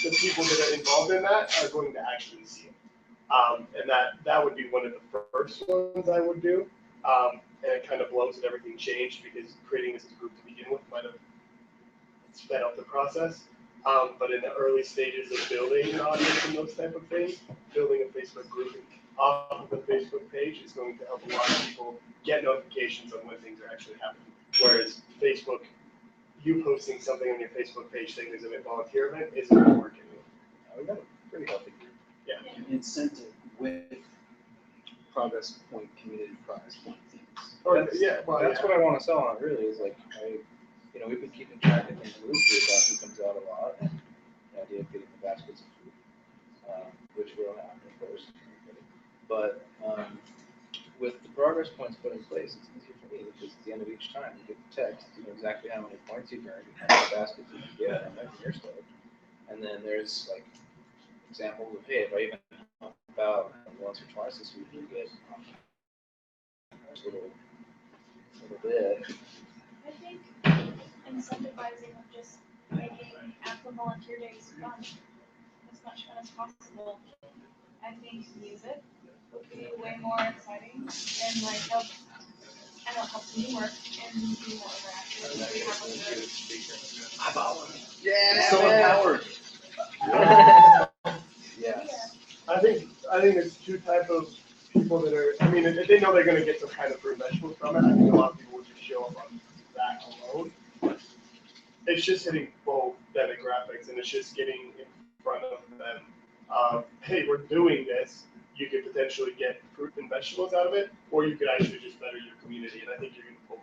the people that are involved in that are going to actually see it. And that would be one of the first ones I would do. And it kind of blows that everything changed, because creating this as a group to begin with might have sped up the process. But in the early stages of building an audience and those type of things, building a Facebook group off of the Facebook page is going to help a lot of people get notifications on when things are actually happening. Whereas Facebook, you posting something on your Facebook page saying there's a volunteer event isn't going to work anymore. We got a pretty healthy group. Incentive with progress point, community progress point things. That's what I want to sell on, really, is like, we've been keeping track of things loosely about who comes out a lot, and the idea of getting the baskets of food, which will happen, of course. But with the progress points put in place, it's easier for me, because at the end of each time, you get the text, you know exactly how many points you've earned, and how many baskets you can get, and you're stoked. And then there's like examples of, hey, if I even help out once or twice this week, you get a little bit. I think incentivizing of just making Aqua Volunteer Days fun, as much fun as possible. I think music would be way more exciting and help me work and be more interactive. We have a good- Yeah, so empowered. Yes. I think there's two types of people that are, if they know they're gonna get some kind of fruit and vegetables from it, I think a lot of people would just show up on that alone. It's just hitting both demographics, and it's just getting in front of them. Hey, we're doing this, you could potentially get fruit and vegetables out of it, or you could actually just better your community, and I think you're gonna pull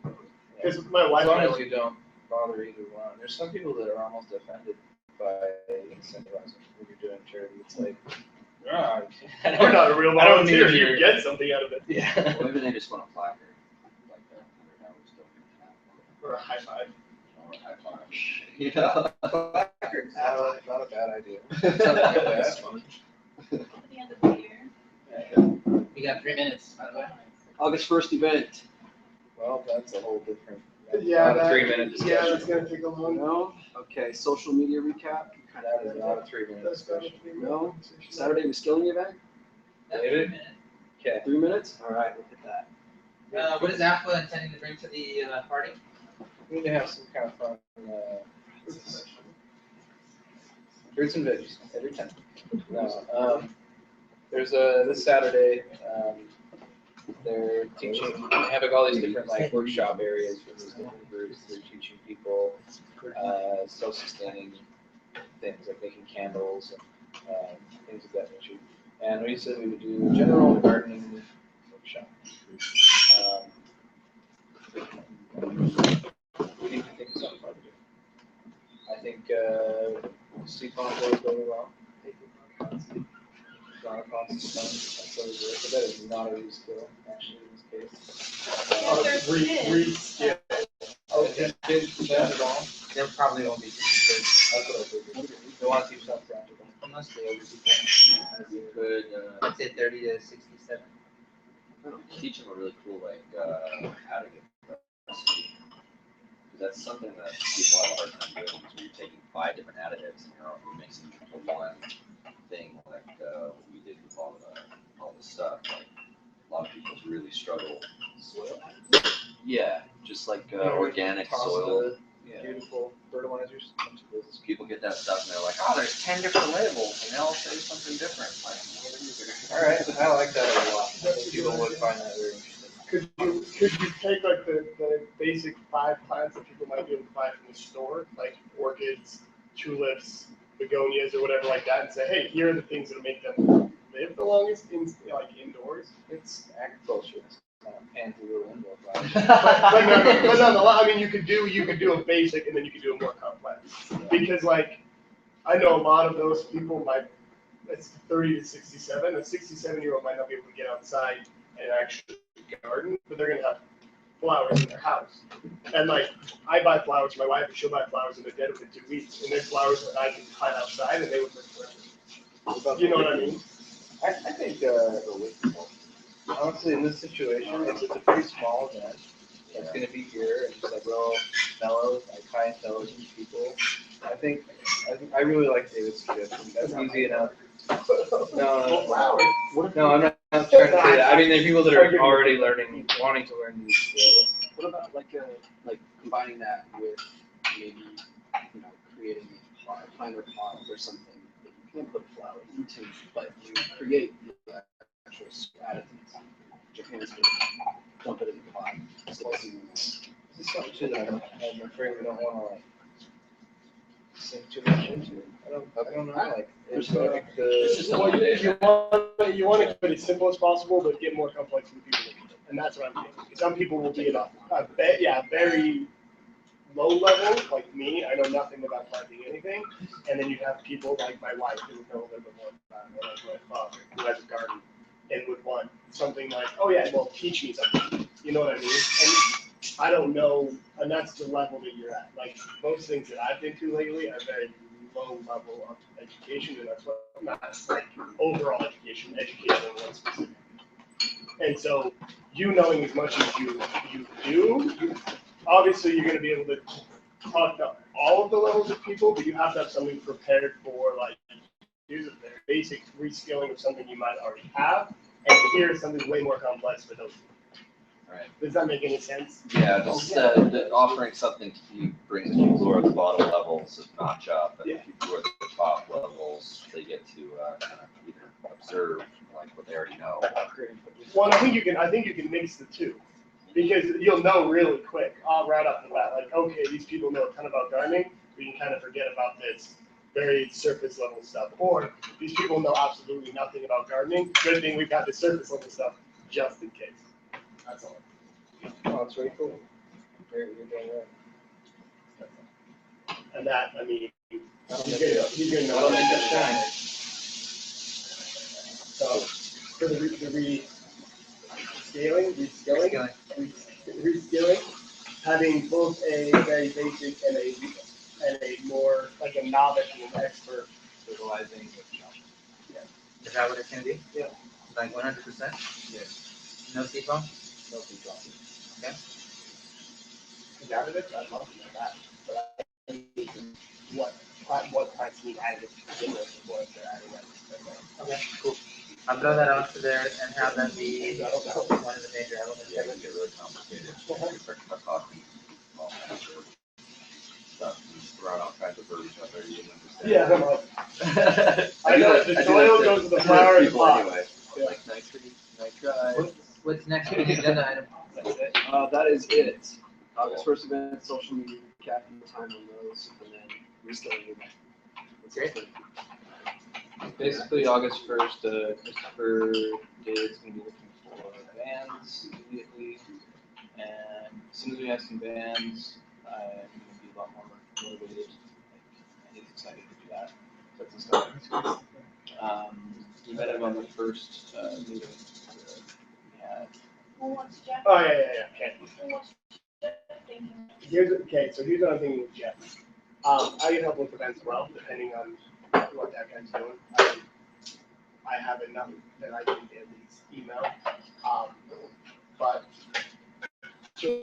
people. Because my wife As long and I as you don't bother either one. There's some people that are almost offended by incentivizing when you're doing charity. It's like, you're not a real I don't volunteer, need you your- get something out of it, Yeah. Maybe they just want a placard, like $100 or a high five. or a high five. You know? Not a bad idea. At the end of the year. We got 3 minutes, by the way. August 1st event. Well, that's a whole different. Yeah, Not a that- 3-minute discussion. Yeah, that's gonna take a long. No? Okay, social media recap. That is not a 3-minute That's gonna discussion. be No? Saturday Muskilling event, That's David? 3 minutes. Okay. 3 minutes? All right, look at that. What is Aqua intending to bring to the party? We need to have some kind of fun, fruits and veggies every time. No, there's this Saturday, they're teaching, having all these different like workshop areas for these different groups. They're teaching people, self-sustaining things like making candles and things of that nature. And we said we would do a general gardening workshop. We need to think of something fun to do. I think sea poncho is going well. Ground ponds is fun. That's what it is. But that is not a reskill, actually, in this case. Yeah, there's kids. Yeah. Oh, just kids for that at all? There probably won't be too many kids, That's what I figured. They want to teach something practical. unless they over. You could, I'd say 30 to 67. teach them a really cool, how to get recipe. That's something that people have a hard time doing, is when you're taking 5 different additives and you're mixing into one thing, like what we did with all the stuff. Like, a lot of people really struggle. Soil. Yeah, just like organic Toss soil. the beautiful fertilizers. People get that stuff and they're like, oh, there's 10 different labels and they all say something different. Like, All right, I like that a lot. I think people would find that very interesting. could you take like the basic 5 plants that people might be able to buy from the store, like orchids, tulips, begonias, or whatever like that, and say, hey, here are the things that make them live the longest like indoors? It's agriculture, it's not pansy little indoor flowers. But nonetheless, I mean, you could do a basic, and then you could do a more complex. Because like, I know a lot of those people might, it's 30 to 67. A 67-year-old might not be able to get outside and actually garden, but they're gonna have flowers in their house. And like, I buy flowers for my wife, and she'll buy flowers, and they're dead within 2 weeks. And there's flowers that I can plant outside, and they would live forever. You know what I mean? I think, honestly, in this situation, it's a pretty small event. It's gonna be here, and just like real mellow, like high intelligence people. I really like David's suggestion. That's easy enough. No, Flowers. no, I'm not trying to say that. I mean, there are people that are already learning, wanting to learn these skills. What about like combining that with maybe, creating a planter pot or something that you can put flowers into, but you create the actual additives. Your hands can dump it in the pot. This is something too that I'm afraid we don't wanna like sink too much into. I don't know, like, it's like Well, you want to keep it as simple as possible, but get more complex for the people that need it. And that's what I'm thinking. Some people will be at a very low level, like me. I know nothing about planting anything. And then you have people like my wife who know a little bit more about it, or like my father who has a garden and would want something like, oh yeah, well, teach me something. You know what I mean? And I don't know, and that's the level that you're at. Like, most things that I've been to lately are very low level of education, and that's what, not like overall education on one specific. And so, you knowing as much as you do, obviously you're gonna be able to talk to all of the levels of people, but you have to have something prepared for, like, here's a very basic reskilling of something you might already have, and here's something way more complex for those people. Right. Does that make any sense? Yeah, just offering something to you, bring the people who are at the bottom levels of notch up, and the people who are at the top levels, they get to kind of either observe like what they already know. Well, I think you can mix the two, because you'll know really quick, right off the bat, like, okay, these people know a ton about gardening, we can kind of forget about this very surface level stuff. Or these people know absolutely nothing about gardening, good thing we've got the surface level stuff just in case. That's all. Oh, it's very cool. You're doing that. And that, I mean, That'll he's make gonna, it- he's gonna know. that'll make it shine. So, for the reskilling, having both a very basic and a more, like a novice and an expert. Utilizing Is that what it's gonna be? Yeah. Like 100%? Yes. No seafoam? No control. Additives, I'd love to know that, but I need what plants need additives to begin with before they're adding that. Okay, cool. I'll throw that onto there and have that be one of the major elements Yeah, of it it. can get really complicated. You start talking all kinds of stuff, and throwing all kinds of verbiage out there you didn't understand. Yeah, I'm like, I know the soil goes to the I do that flower to and the people pot. anyway. Yeah. Like nitrite. What's next on the agenda item? That is it. August 1st event, social media, capping the time on those, and then reskilling your mind. Great. Basically, August 1st, Christopher David's gonna be looking for bands immediately. And as soon as we have some bands, I'm gonna be a lot more motivated. Like, and he's excited to do that. So that's a start. We met him on the first meeting. We had Well, what's Jeff? Oh, yeah, okay. What's Jeff thinking? So here's what I'm thinking with Jeff. I can help with events as well, depending on what that guy's doing. I have enough that I can at least email. But so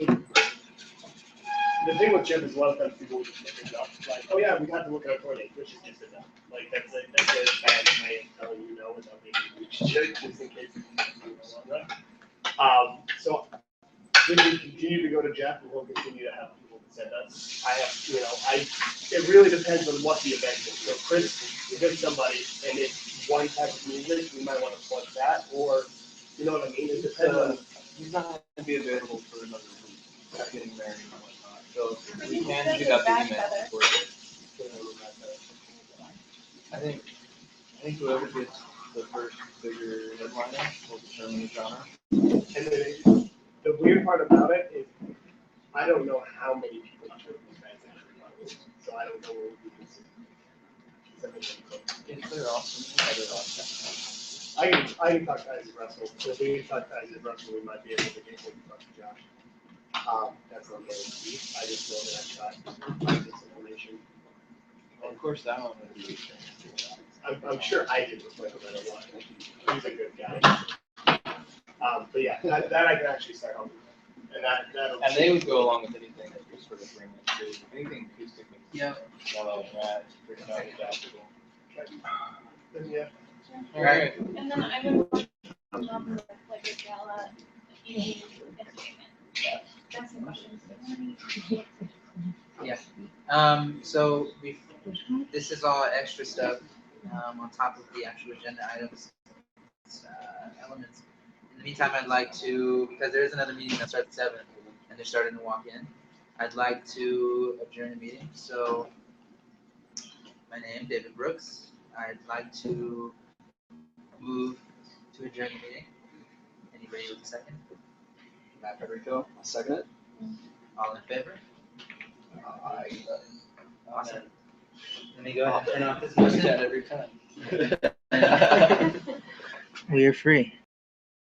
the thing with Jeff is a lot of times people will just look it up, like, oh yeah, we have to look at our coordinates, which is just enough. Like, that's a bad way of telling you no without making you check, just in case you do it long run. So we can continue to go to Jeff, and we'll continue to have people to send us. It really depends on what the event is. So Chris, if it's somebody, and it's one type of music, we might want to plug that, or, you know what I mean? It depends on he's not gonna be available for another week, not getting married and whatnot, so But we you can said do the that bad through email. weather. We're good. I think whoever gets the first bigger headliner will determine the genre. And then the weird part about it is, I don't know how many people chose these guys actually, so I don't know what we can see. If they're awesome, they're awesome. I can talk to Isaac Russell, so if we can talk to Isaac Russell, we might be able to get him to talk to Josh. That's not guaranteed, I just know that I've got this information. Of course, that one would be. I'm sure Isaac was like, no matter what, he's a good guy. But yeah, that I can actually start helping with. And that'll. And they would go along with anything that you're sort of bringing to, anything acoustic. Yeah. Mellow, that, pretty much adaptable. Then, yeah. Alright. And then I would want to come up with like a gala evening entertainment. That's the question. So this is all extra stuff, on top of the actual agenda items, elements. In the meantime, I'd like to, because there is another meeting that starts at 7, and they're starting to walk in, I'd like to adjourn the meeting. So, my name, David Brooks. I'd like to move to adjourn the meeting. Anybody with a second? Matt Federico, I'll second it. All in favor? Aye. Awesome. Let me go ahead and turn off this Do motion. that every time. We are free.